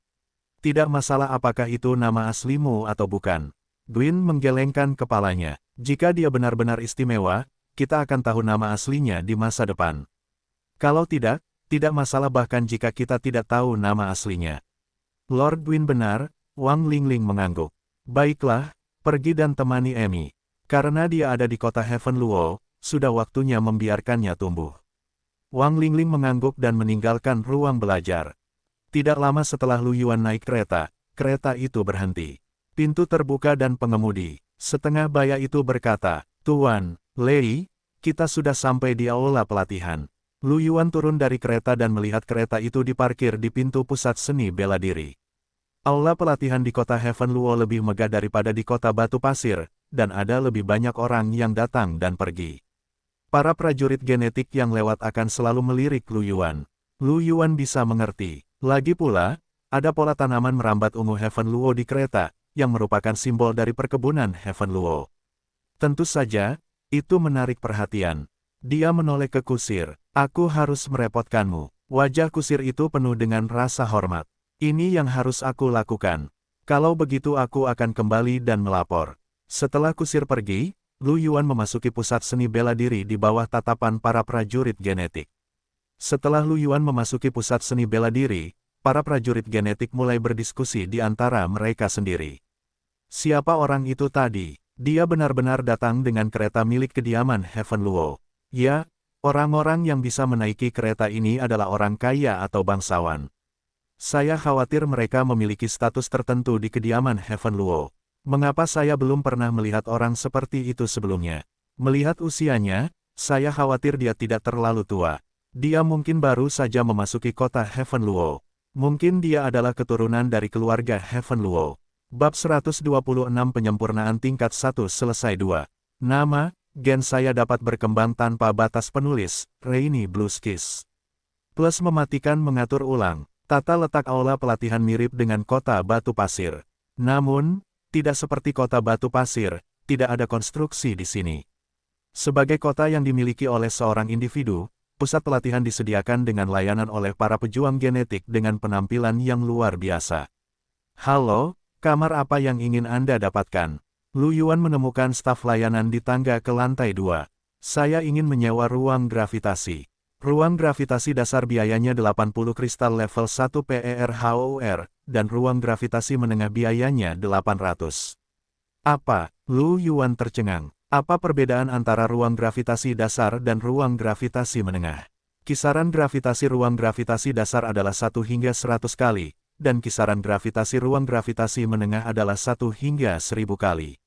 [SPEAKER 1] Tidak masalah apakah itu nama aslimu atau bukan. Gwyn menggelengkan kepalanya. Jika dia benar-benar istimewa, kita akan tahu nama aslinya di masa depan. Kalau tidak, tidak masalah bahkan jika kita tidak tahu nama aslinya. Lord Gwyn benar, Wang Lingling mengangguk. Baiklah, pergi dan temani Emi. Karena dia ada di kota Heaven Luo, sudah waktunya membiarkannya tumbuh. Wang Lingling mengangguk dan meninggalkan ruang belajar. Tidak lama setelah Lu Yuan naik kereta, kereta itu berhenti. Pintu terbuka dan pengemudi, setengah baya itu berkata, Tuan, Lei, kita sudah sampai di aula pelatihan. Lu Yuan turun dari kereta dan melihat kereta itu diparkir di pintu pusat seni bela diri. Aula pelatihan di kota Heaven Luo lebih megah daripada di kota Batu Pasir, dan ada lebih banyak orang yang datang dan pergi. Para prajurit genetik yang lewat akan selalu melirik Lu Yuan. Lu Yuan bisa mengerti. Lagi pula, ada pola tanaman merambat ungu Heaven Luo di kereta, yang merupakan simbol dari perkebunan Heaven Luo. Tentu saja, itu menarik perhatian. Dia menoleh ke kusir. Aku harus merepotkanmu. Wajah kusir itu penuh dengan rasa hormat. Ini yang harus aku lakukan. Kalau begitu aku akan kembali dan melapor. Setelah kusir pergi, Lu Yuan memasuki pusat seni bela diri di bawah tatapan para prajurit genetik. Setelah Lu Yuan memasuki pusat seni bela diri, para prajurit genetik mulai berdiskusi di antara mereka sendiri. Siapa orang itu tadi? Dia benar-benar datang dengan kereta milik kediaman Heaven Luo. Ya, orang-orang yang bisa menaiki kereta ini adalah orang kaya atau bangsawan. Saya khawatir mereka memiliki status tertentu di kediaman Heaven Luo. Mengapa saya belum pernah melihat orang seperti itu sebelumnya? Melihat usianya, saya khawatir dia tidak terlalu tua. Dia mungkin baru saja memasuki kota Heaven Luo. Mungkin dia adalah keturunan dari keluarga Heaven Luo. Bab 126 Penyempurnaan Tingkat 1 Selesai 2. Nama, gen saya dapat berkembang tanpa batas penulis, Rainy Blue Skies. Plus mematikan mengatur ulang. Tata letak aula pelatihan mirip dengan kota Batu Pasir. Namun, tidak seperti kota Batu Pasir, tidak ada konstruksi di sini. Sebagai kota yang dimiliki oleh seorang individu, pusat pelatihan disediakan dengan layanan oleh para pejuang genetik dengan penampilan yang luar biasa. Halo, kamar apa yang ingin Anda dapatkan? Lu Yuan menemukan staf layanan di tangga ke lantai 2. Saya ingin menyewa ruang gravitasi. Ruang gravitasi dasar biayanya 80 kristal level 1 PERHOUR, dan ruang gravitasi menengah biayanya 800. Apa? Lu Yuan tercengang. Apa perbedaan antara ruang gravitasi dasar dan ruang gravitasi menengah? Kisaran gravitasi ruang gravitasi dasar adalah 1 hingga 100 kali, dan kisaran gravitasi ruang gravitasi menengah adalah 1 hingga 1000 kali.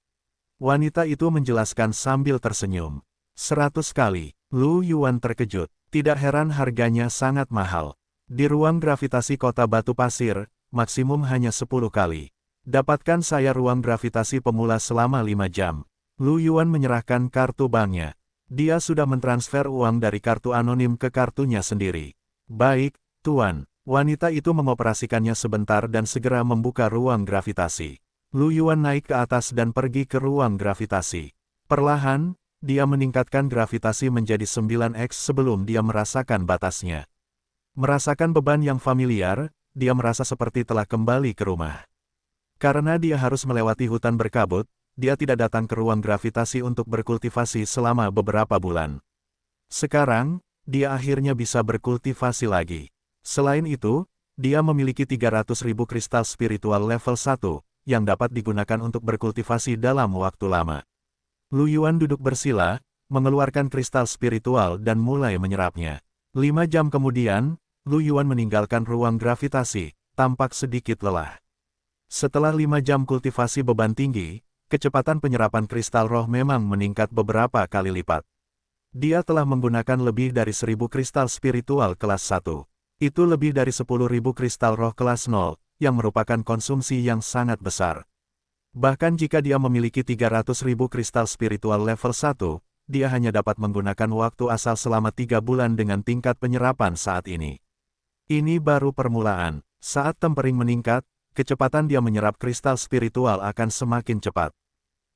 [SPEAKER 1] Wanita itu menjelaskan sambil tersenyum. 100 kali. Lu Yuan terkejut. Tidak heran harganya sangat mahal. Di ruang gravitasi kota batu pasir, maksimum hanya 10 kali. Dapatkan saya ruang gravitasi pemula selama 5 jam. Lu Yuan menyerahkan kartu banknya. Dia sudah mentransfer uang dari kartu anonim ke kartunya sendiri. Baik, Tuan. Wanita itu mengoperasikannya sebentar dan segera membuka ruang gravitasi. Lu Yuan naik ke atas dan pergi ke ruang gravitasi. Perlahan, dia meningkatkan gravitasi menjadi 9x sebelum dia merasakan batasnya. Merasakan beban yang familiar, dia merasa seperti telah kembali ke rumah. Karena dia harus melewati hutan berkabut, dia tidak datang ke ruang gravitasi untuk berkultivasi selama beberapa bulan. Sekarang, dia akhirnya bisa berkultivasi lagi. Selain itu, dia memiliki 300.000 kristal spiritual level 1, yang dapat digunakan untuk berkultivasi dalam waktu lama. Lu Yuan duduk bersila, mengeluarkan kristal spiritual dan mulai menyerapnya. 5 jam kemudian, Lu Yuan meninggalkan ruang gravitasi, tampak sedikit lelah. Setelah 5 jam kultivasi beban tinggi, kecepatan penyerapan kristal roh memang meningkat beberapa kali lipat. Dia telah menggunakan lebih dari 1000 kristal spiritual kelas 1. Itu lebih dari 10.000 kristal roh kelas 0, yang merupakan konsumsi yang sangat besar. Bahkan jika dia memiliki 300.000 kristal spiritual level 1, dia hanya dapat menggunakan waktu asal selama 3 bulan dengan tingkat penyerapan saat ini. Ini baru permulaan. Saat tempering meningkat, kecepatan dia menyerap kristal spiritual akan semakin cepat.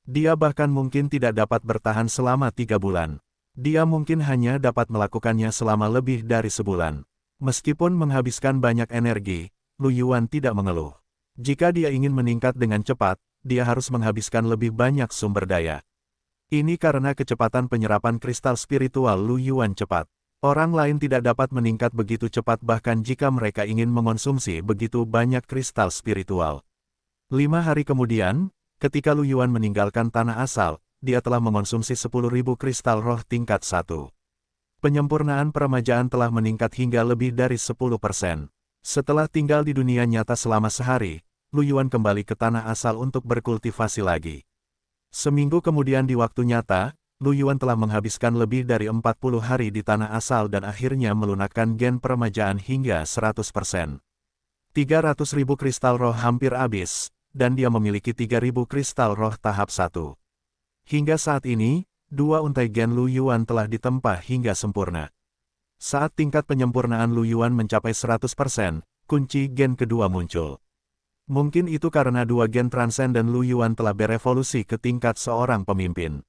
[SPEAKER 1] Dia bahkan mungkin tidak dapat bertahan selama 3 bulan. Dia mungkin hanya dapat melakukannya selama lebih dari sebulan. Meskipun menghabiskan banyak energi, Lu Yuan tidak mengeluh. Jika dia ingin meningkat dengan cepat, dia harus menghabiskan lebih banyak sumber daya. Ini karena kecepatan penyerapan kristal spiritual Lu Yuan cepat. Orang lain tidak dapat meningkat begitu cepat bahkan jika mereka ingin mengonsumsi begitu banyak kristal spiritual. 5 hari kemudian, ketika Lu Yuan meninggalkan tanah asal, dia telah mengonsumsi 10.000 kristal roh tingkat 1. Penyempurnaan peremajaan telah meningkat hingga lebih dari 10%. Setelah tinggal di dunia nyata selama sehari, Lu Yuan kembali ke tanah asal untuk berkultivasi lagi. Seminggu kemudian di waktu nyata, Lu Yuan telah menghabiskan lebih dari 40 hari di tanah asal dan akhirnya melunakkan gen peremajaan hingga 100%. 300.000 kristal roh hampir habis, dan dia memiliki 3.000 kristal roh tahap 1. Hingga saat ini, 2 untai gen Lu Yuan telah ditempa hingga sempurna. Saat tingkat penyempurnaan Lu Yuan mencapai 100%, kunci gen kedua muncul. Mungkin itu karena 2 gen transenden Lu Yuan telah berevolusi ke tingkat seorang pemimpin.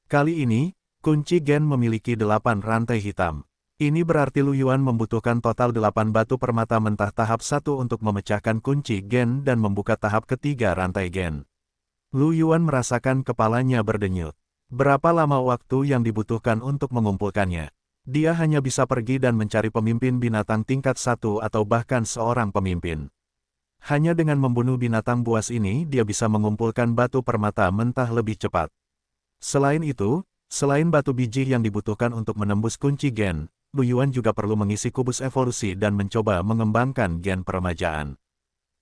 [SPEAKER 1] Kali ini, kunci gen memiliki 8 rantai hitam. Ini berarti Lu Yuan membutuhkan total 8 batu permata mentah tahap 1 untuk memecahkan kunci gen dan membuka tahap ketiga rantai gen. Lu Yuan merasakan kepalanya berdenyut. Berapa lama waktu yang dibutuhkan untuk mengumpulkannya? Dia hanya bisa pergi dan mencari pemimpin binatang tingkat 1 atau bahkan seorang pemimpin. Hanya dengan membunuh binatang buas ini dia bisa mengumpulkan batu permata mentah lebih cepat. Selain itu, selain batu biji yang dibutuhkan untuk menembus kunci gen, Lu Yuan juga perlu mengisi kubus evolusi dan mencoba mengembangkan gen peremajaan.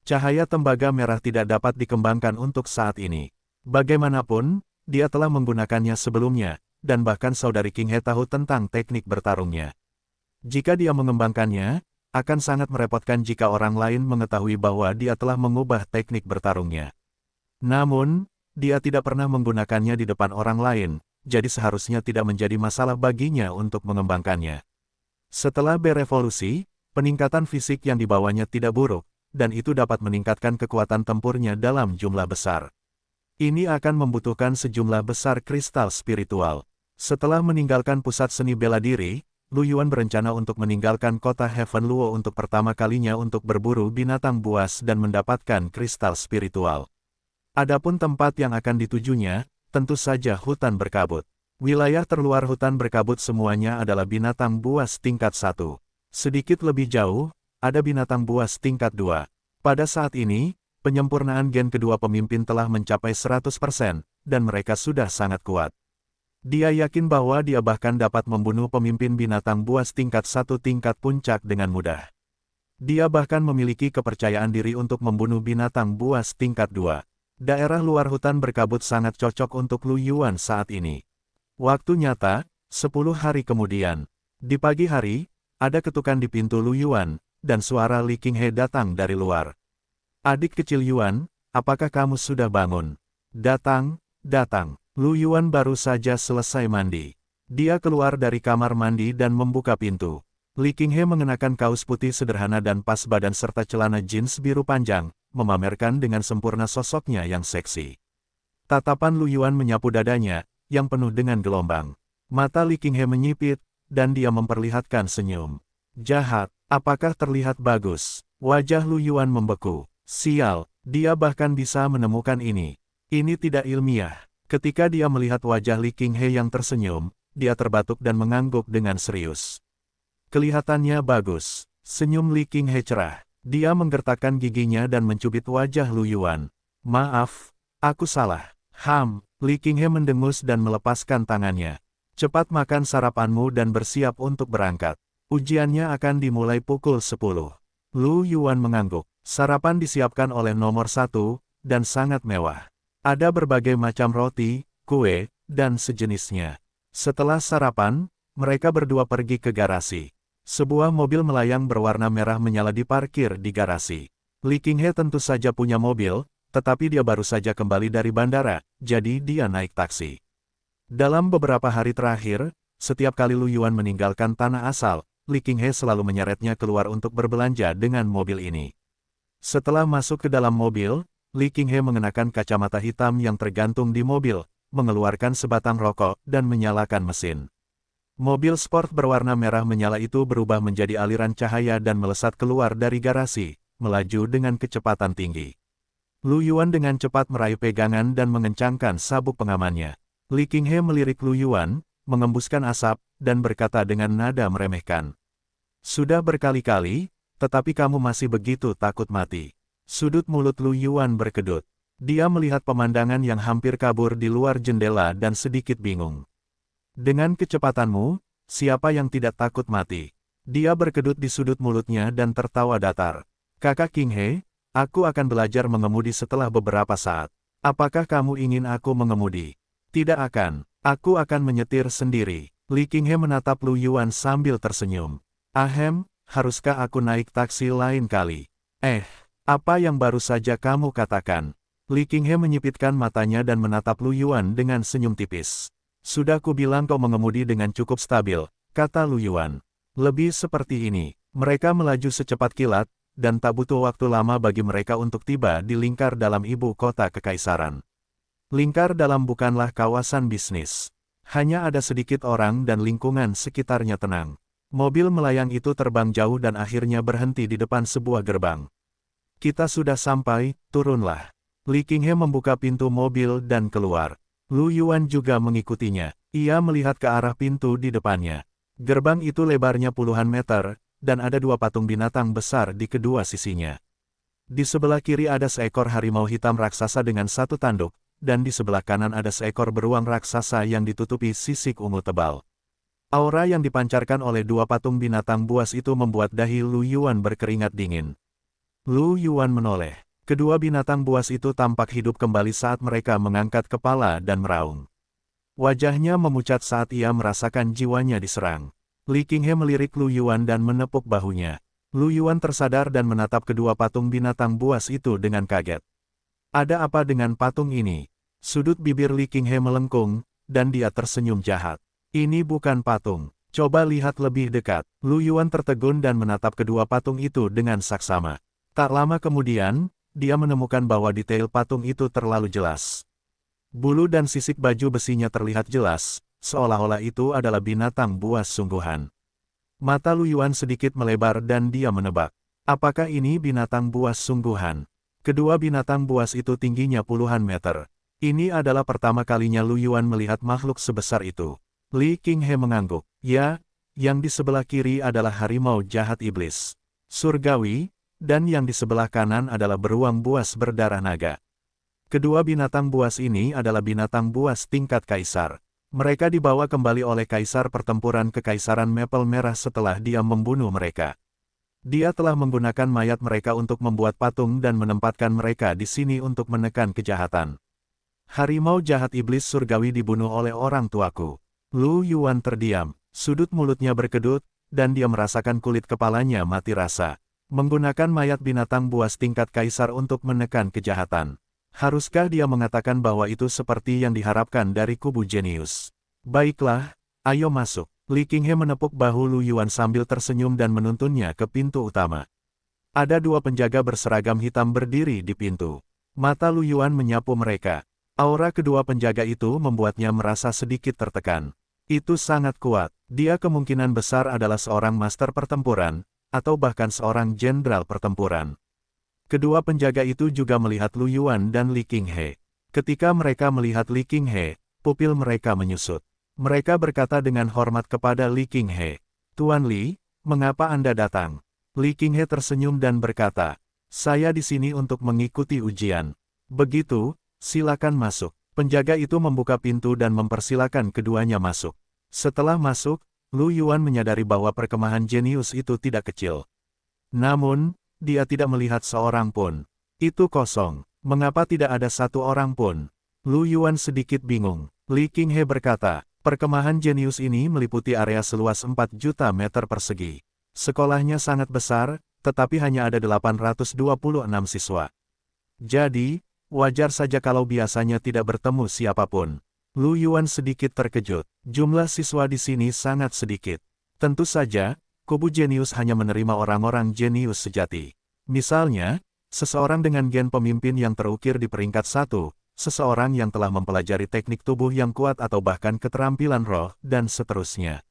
[SPEAKER 1] Cahaya tembaga merah tidak dapat dikembangkan untuk saat ini. Bagaimanapun, dia telah menggunakannya sebelumnya, dan bahkan saudari King He tahu tentang teknik bertarungnya. Jika dia mengembangkannya, akan sangat merepotkan jika orang lain mengetahui bahwa dia telah mengubah teknik bertarungnya. Namun, dia tidak pernah menggunakannya di depan orang lain, jadi seharusnya tidak menjadi masalah baginya untuk mengembangkannya. Setelah berevolusi, peningkatan fisik yang dibawanya tidak buruk, dan itu dapat meningkatkan kekuatan tempurnya dalam jumlah besar. Ini akan membutuhkan sejumlah besar kristal spiritual. Setelah meninggalkan pusat seni bela diri, Lu Yuan berencana untuk meninggalkan kota Heaven Luo untuk pertama kalinya untuk berburu binatang buas dan mendapatkan kristal spiritual. Adapun tempat yang akan ditujunya, tentu saja hutan berkabut. Wilayah terluar hutan berkabut semuanya adalah binatang buas tingkat 1. Sedikit lebih jauh, ada binatang buas tingkat 2. Pada saat ini, penyempurnaan gen kedua pemimpin telah mencapai 100%, dan mereka sudah sangat kuat. Dia yakin bahwa dia bahkan dapat membunuh pemimpin binatang buas tingkat 1 tingkat puncak dengan mudah. Dia bahkan memiliki kepercayaan diri untuk membunuh binatang buas tingkat 2. Daerah luar hutan berkabut sangat cocok untuk Lu Yuan saat ini. Waktu nyata, 10 hari kemudian. Di pagi hari, ada ketukan di pintu Lu Yuan, dan suara Li Qinghe datang dari luar. Adik kecil Yuan, apakah kamu sudah bangun? Datang, datang. Lu Yuan baru saja selesai mandi. Dia keluar dari kamar mandi dan membuka pintu. Li Qinghe mengenakan kaos putih sederhana dan pas badan serta celana jeans biru panjang, memamerkan dengan sempurna sosoknya yang seksi. Tatapan Lu Yuan menyapu dadanya, yang penuh dengan gelombang. Mata Li Qinghe menyipit, dan dia memperlihatkan senyum. Jahat, apakah terlihat bagus? Wajah Lu Yuan membeku. Sial, dia bahkan bisa menemukan ini. Ini tidak ilmiah. Ketika dia melihat wajah Li Qinghe yang tersenyum, dia terbatuk dan mengangguk dengan serius. Kelihatannya bagus. Senyum Li Qinghe cerah. Dia menggertakkan giginya dan mencubit wajah Lu Yuan. Maaf, aku salah. Li Qinghe mendengus dan melepaskan tangannya. Cepat makan sarapanmu dan bersiap untuk berangkat. Ujiannya akan dimulai pukul 10. Lu Yuan mengangguk. Sarapan disiapkan oleh nomor 1, dan sangat mewah. Ada berbagai macam roti, kue, dan sejenisnya. Setelah sarapan, mereka berdua pergi ke garasi. Sebuah mobil melayang berwarna merah menyala diparkir di garasi. Li Qinghe tentu saja punya mobil, tetapi dia baru saja kembali dari bandara, jadi dia naik taksi. Dalam beberapa hari terakhir, setiap kali Lu Yuan meninggalkan tanah asal, Li Qinghe selalu menyeretnya keluar untuk berbelanja dengan mobil ini. Setelah masuk ke dalam mobil, Li Qinghe mengenakan kacamata hitam yang tergantung di mobil, mengeluarkan sebatang rokok, dan menyalakan mesin. Mobil sport berwarna merah menyala itu berubah menjadi aliran cahaya dan melesat keluar dari garasi, melaju dengan kecepatan tinggi. Lu Yuan dengan cepat meraih pegangan dan mengencangkan sabuk pengamannya. Li Qinghe melirik Lu Yuan, mengembuskan asap, dan berkata dengan nada meremehkan. Sudah berkali-kali, tetapi kamu masih begitu takut mati. Sudut mulut Lu Yuan berkedut. Dia melihat pemandangan yang hampir kabur di luar jendela dan sedikit bingung. Dengan kecepatanmu, siapa yang tidak takut mati? Dia berkedut di sudut mulutnya dan tertawa datar. Kakak Qinghe, aku akan belajar mengemudi setelah beberapa saat. Apakah kamu ingin aku mengemudi? Tidak akan. Aku akan menyetir sendiri. Li Qinghe menatap Lu Yuan sambil tersenyum. Ahem, haruskah aku naik taksi lain kali? Apa yang baru saja kamu katakan? Li Qinghe menyipitkan matanya dan menatap Lu Yuan dengan senyum tipis. Sudah kubilang kau mengemudi dengan cukup stabil, kata Lu Yuan. Lebih seperti ini. Mereka melaju secepat kilat, dan tak butuh waktu lama bagi mereka untuk tiba di lingkar dalam ibu kota kekaisaran. Lingkar dalam bukanlah kawasan bisnis. Hanya ada sedikit orang dan lingkungan sekitarnya tenang. Mobil melayang itu terbang jauh dan akhirnya berhenti di depan sebuah gerbang. Kita sudah sampai, turunlah. Li Qinghe membuka pintu mobil dan keluar. Lu Yuan juga mengikutinya. Ia melihat ke arah pintu di depannya. Gerbang itu lebarnya puluhan meter, dan ada dua patung binatang besar di kedua sisinya. Di sebelah kiri ada seekor harimau hitam raksasa dengan satu tanduk, dan di sebelah kanan ada seekor beruang raksasa yang ditutupi sisik ungu tebal. Aura yang dipancarkan oleh dua patung binatang buas itu membuat dahi Lu Yuan berkeringat dingin. Lu Yuan menoleh. Kedua binatang buas itu tampak hidup kembali saat mereka mengangkat kepala dan meraung. Wajahnya memucat saat ia merasakan jiwanya diserang. Li Qinghe melirik Lu Yuan dan menepuk bahunya. Lu Yuan tersadar dan menatap kedua patung binatang buas itu dengan kaget. Ada apa dengan patung ini? Sudut bibir Li Qinghe melengkung, dan dia tersenyum jahat. Ini bukan patung. Coba lihat lebih dekat. Lu Yuan tertegun dan menatap kedua patung itu dengan saksama. Tak lama kemudian, dia menemukan bahwa detail patung itu terlalu jelas. Bulu dan sisik baju besinya terlihat jelas, seolah-olah itu adalah binatang buas sungguhan. Mata Lu Yuan sedikit melebar dan dia menebak. Apakah ini binatang buas sungguhan? Kedua binatang buas itu tingginya puluhan meter. Ini adalah pertama kalinya Lu Yuan melihat makhluk sebesar itu. Li Qinghe mengangguk. Ya, yang di sebelah kiri adalah harimau jahat iblis surgawi, dan yang di sebelah kanan adalah beruang buas berdarah naga. Kedua binatang buas ini adalah binatang buas tingkat kaisar. Mereka dibawa kembali oleh kaisar pertempuran kekaisaran Maple Merah setelah dia membunuh mereka. Dia telah menggunakan mayat mereka untuk membuat patung dan menempatkan mereka di sini untuk menekan kejahatan. Harimau jahat iblis surgawi dibunuh oleh orang tuaku. Lu Yuan terdiam, sudut mulutnya berkedut, dan dia merasakan kulit kepalanya mati rasa. Menggunakan mayat binatang buas tingkat kaisar untuk menekan kejahatan. Haruskah dia mengatakan bahwa itu seperti yang diharapkan dari kubu jenius? Baiklah, ayo masuk. Li Qinghe menepuk bahu Lu Yuan sambil tersenyum dan menuntunnya ke pintu utama. Ada dua penjaga berseragam hitam berdiri di pintu. Mata Lu Yuan menyapu mereka. Aura kedua penjaga itu membuatnya merasa sedikit tertekan. Itu sangat kuat. Dia kemungkinan besar adalah seorang master pertempuran, atau bahkan seorang jenderal pertempuran. Kedua penjaga itu juga melihat Lu Yuan dan Li Qinghe. Ketika mereka melihat Li Qinghe, pupil mereka menyusut. Mereka berkata dengan hormat kepada Li Qinghe, "Tuan Li, mengapa Anda datang?" Li Qinghe tersenyum dan berkata, "Saya di sini untuk mengikuti ujian." "Begitu, silakan masuk." Penjaga itu membuka pintu dan mempersilakan keduanya masuk. Setelah masuk, Lu Yuan menyadari bahwa perkemahan jenius itu tidak kecil. Namun, dia tidak melihat seorang pun. Itu kosong. Mengapa tidak ada satu orang pun? Lu Yuan sedikit bingung. Li Qinghe berkata, perkemahan jenius ini meliputi area seluas 4 juta meter persegi. Sekolahnya sangat besar, tetapi hanya ada 826 siswa. Jadi, wajar saja kalau biasanya tidak bertemu siapapun. Lu Yuan sedikit terkejut. Jumlah siswa di sini sangat sedikit. Tentu saja, kubu jenius hanya menerima orang-orang jenius sejati. Misalnya, seseorang dengan gen pemimpin yang terukir di peringkat 1, seseorang yang telah mempelajari teknik tubuh yang kuat atau bahkan keterampilan roh, dan seterusnya.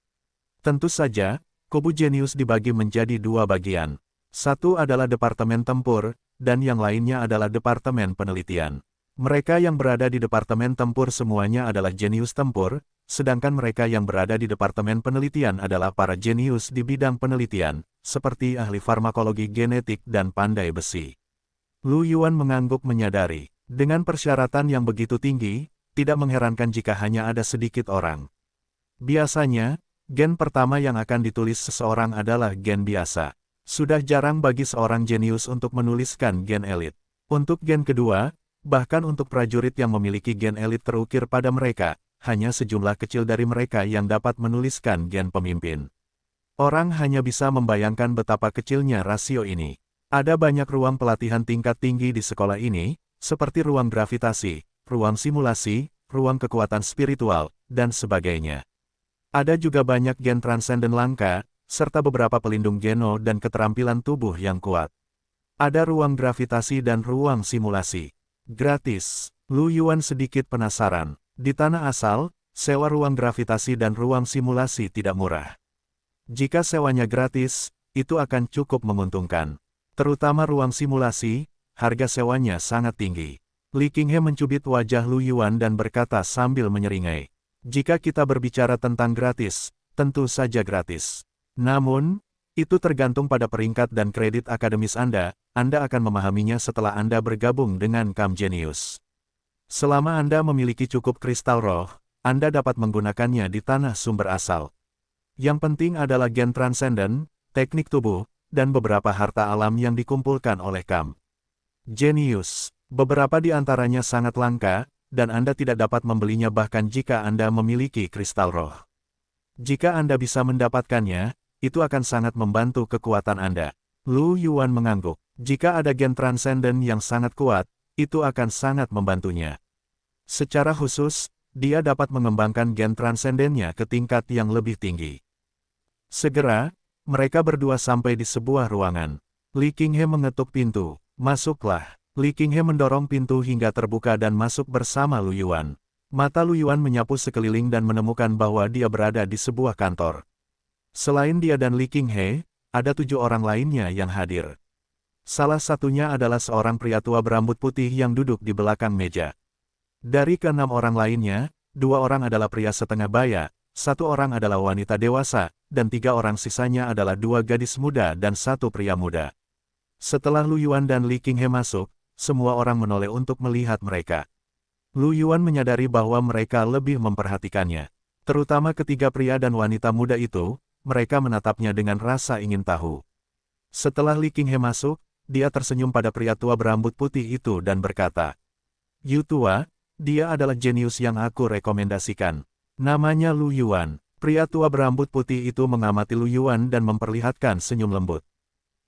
[SPEAKER 1] Tentu saja, kubu jenius dibagi menjadi dua bagian. Satu adalah departemen tempur, dan yang lainnya adalah departemen penelitian. Mereka yang berada di departemen tempur semuanya adalah jenius tempur, sedangkan mereka yang berada di departemen penelitian adalah para jenius di bidang penelitian, seperti ahli farmakologi genetik dan pandai besi. Lu Yuan mengangguk menyadari, dengan persyaratan yang begitu tinggi, tidak mengherankan jika hanya ada sedikit orang. Biasanya, gen pertama yang akan ditulis seseorang adalah gen biasa. Sudah jarang bagi seorang jenius untuk menuliskan gen elit. Untuk gen kedua, bahkan untuk prajurit yang memiliki gen elit terukir pada mereka, hanya sejumlah kecil dari mereka yang dapat menuliskan gen pemimpin. Orang hanya bisa membayangkan betapa kecilnya rasio ini. Ada banyak ruang pelatihan tingkat tinggi di sekolah ini, seperti ruang gravitasi, ruang simulasi, ruang kekuatan spiritual, dan sebagainya. Ada juga banyak gen transenden langka, serta beberapa pelindung geno dan keterampilan tubuh yang kuat. Ada ruang gravitasi dan ruang simulasi. Gratis. Lu Yuan sedikit penasaran. Di tanah asal, sewa ruang gravitasi dan ruang simulasi tidak murah. Jika sewanya gratis, itu akan cukup menguntungkan. Terutama ruang simulasi, harga sewanya sangat tinggi. Li Qinghe mencubit wajah Lu Yuan dan berkata sambil menyeringai. Jika kita berbicara tentang gratis, tentu saja gratis. Namun, itu tergantung pada peringkat dan kredit akademis Anda akan memahaminya setelah Anda bergabung dengan Camp Genius. Selama Anda memiliki cukup kristal roh, Anda dapat menggunakannya di tanah sumber asal. Yang penting adalah gen transenden, teknik tubuh, dan beberapa harta alam yang dikumpulkan oleh Camp Genius. Beberapa di antaranya sangat langka, dan Anda tidak dapat membelinya bahkan jika Anda memiliki kristal roh. Jika Anda bisa mendapatkannya, itu akan sangat membantu kekuatan Anda. Lu Yuan mengangguk. Jika ada gen transenden yang sangat kuat, itu akan sangat membantunya. Secara khusus, dia dapat mengembangkan gen transendennya ke tingkat yang lebih tinggi. Segera, mereka berdua sampai di sebuah ruangan. Li Qinghe mengetuk pintu. Masuklah. Li Qinghe mendorong pintu hingga terbuka dan masuk bersama Lu Yuan. Mata Lu Yuan menyapu sekeliling dan menemukan bahwa dia berada di sebuah kantor. Selain dia dan Li Qinghe, ada 7 orang lainnya yang hadir. Salah satunya adalah seorang pria tua berambut putih yang duduk di belakang meja. Dari keenam orang lainnya, 2 orang adalah pria setengah baya, 1 orang adalah wanita dewasa, dan 3 orang sisanya adalah 2 gadis muda dan 1 pria muda. Setelah Lu Yuan dan Li Qinghe masuk, semua orang menoleh untuk melihat mereka. Lu Yuan menyadari bahwa mereka lebih memperhatikannya. Terutama ketiga pria dan wanita muda itu, mereka menatapnya dengan rasa ingin tahu. Setelah Li Qinghe masuk, dia tersenyum pada pria tua berambut putih itu dan berkata, "Yu tua, dia adalah jenius yang aku rekomendasikan. Namanya Lu Yuan." Pria tua berambut putih itu mengamati Lu Yuan dan memperlihatkan senyum lembut.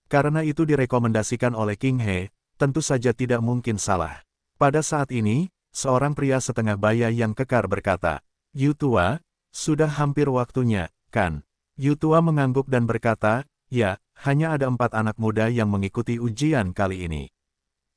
[SPEAKER 1] Karena itu direkomendasikan oleh Qinghe, tentu saja tidak mungkin salah. Pada saat ini, seorang pria setengah baya yang kekar berkata, "Yu tua, sudah hampir waktunya, kan?" Yu tua mengangguk dan berkata, "Ya, hanya ada 4 anak muda yang mengikuti ujian kali ini.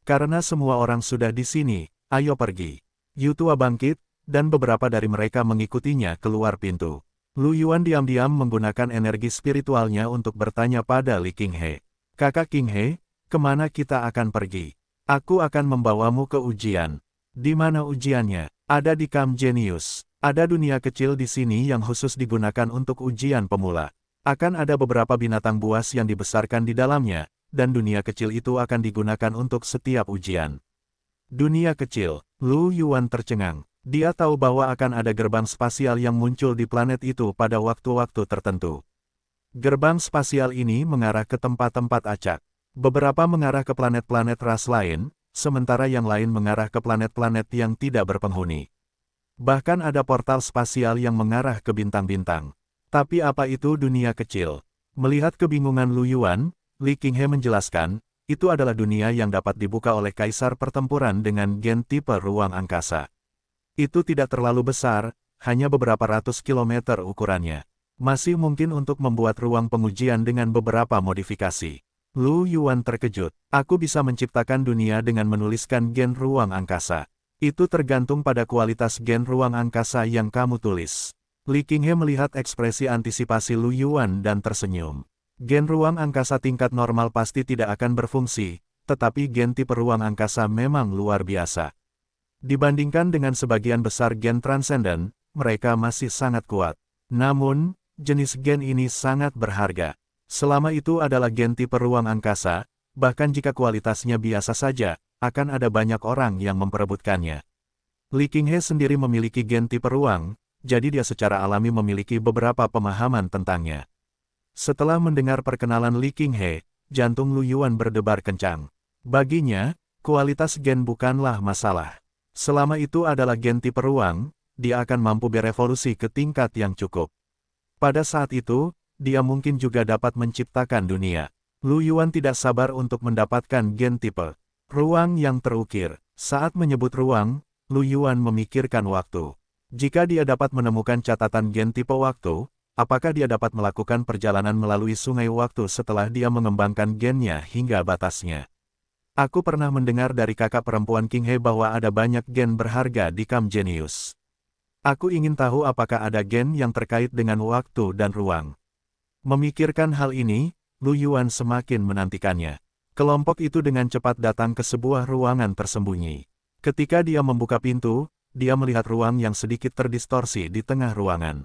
[SPEAKER 1] Karena semua orang sudah di sini, ayo pergi." Yu tua bangkit, dan beberapa dari mereka mengikutinya keluar pintu. Lu Yuan diam-diam menggunakan energi spiritualnya untuk bertanya pada Li Qinghe, "Kakak Qinghe, kemana kita akan pergi? Aku akan membawamu ke ujian." "Di mana ujiannya?" "Ada di Camp Genius. Ada dunia kecil di sini yang khusus digunakan untuk ujian pemula. Akan ada beberapa binatang buas yang dibesarkan di dalamnya, dan dunia kecil itu akan digunakan untuk setiap ujian." Dunia kecil. Lu Yuan tercengang. Dia tahu bahwa akan ada gerbang spasial yang muncul di planet itu pada waktu-waktu tertentu. Gerbang spasial ini mengarah ke tempat-tempat acak. Beberapa mengarah ke planet-planet ras lain, sementara yang lain mengarah ke planet-planet yang tidak berpenghuni. Bahkan ada portal spasial yang mengarah ke bintang-bintang. Tapi apa itu dunia kecil? Melihat kebingungan Lu Yuan, Li Qinghe menjelaskan, itu adalah dunia yang dapat dibuka oleh kaisar pertempuran dengan gen tipe ruang angkasa. Itu tidak terlalu besar, hanya beberapa ratus kilometer ukurannya. Masih mungkin untuk membuat ruang pengujian dengan beberapa modifikasi. Lu Yuan terkejut. "Aku bisa menciptakan dunia dengan menuliskan gen ruang angkasa. Itu tergantung pada kualitas gen ruang angkasa yang kamu tulis." Li Qinghe melihat ekspresi antisipasi Lu Yuan dan tersenyum. Gen ruang angkasa tingkat normal pasti tidak akan berfungsi, tetapi gen tipe ruang angkasa memang luar biasa. Dibandingkan dengan sebagian besar gen transenden, mereka masih sangat kuat. Namun, jenis gen ini sangat berharga. Selama itu adalah gen tipe ruang angkasa, bahkan jika kualitasnya biasa saja, akan ada banyak orang yang memperebutkannya. Li Qinghe sendiri memiliki gen tipe ruang, jadi dia secara alami memiliki beberapa pemahaman tentangnya. Setelah mendengar perkenalan Li Qinghe, jantung Lu Yuan berdebar kencang. Baginya, kualitas gen bukanlah masalah. Selama itu adalah gen tipe ruang, dia akan mampu berevolusi ke tingkat yang cukup. Pada saat itu, dia mungkin juga dapat menciptakan dunia. Lu Yuan tidak sabar untuk mendapatkan gen tipe ruang yang terukir. Saat menyebut ruang, Lu Yuan memikirkan waktu. Jika dia dapat menemukan catatan gen tipe waktu, apakah dia dapat melakukan perjalanan melalui sungai waktu setelah dia mengembangkan gennya hingga batasnya? "Aku pernah mendengar dari kakak perempuan Qinghe bahwa ada banyak gen berharga di Camp Genius. Aku ingin tahu apakah ada gen yang terkait dengan waktu dan ruang." Memikirkan hal ini, Lu Yuan semakin menantikannya. Kelompok itu dengan cepat datang ke sebuah ruangan tersembunyi. Ketika dia membuka pintu, dia melihat ruang yang sedikit terdistorsi di tengah ruangan.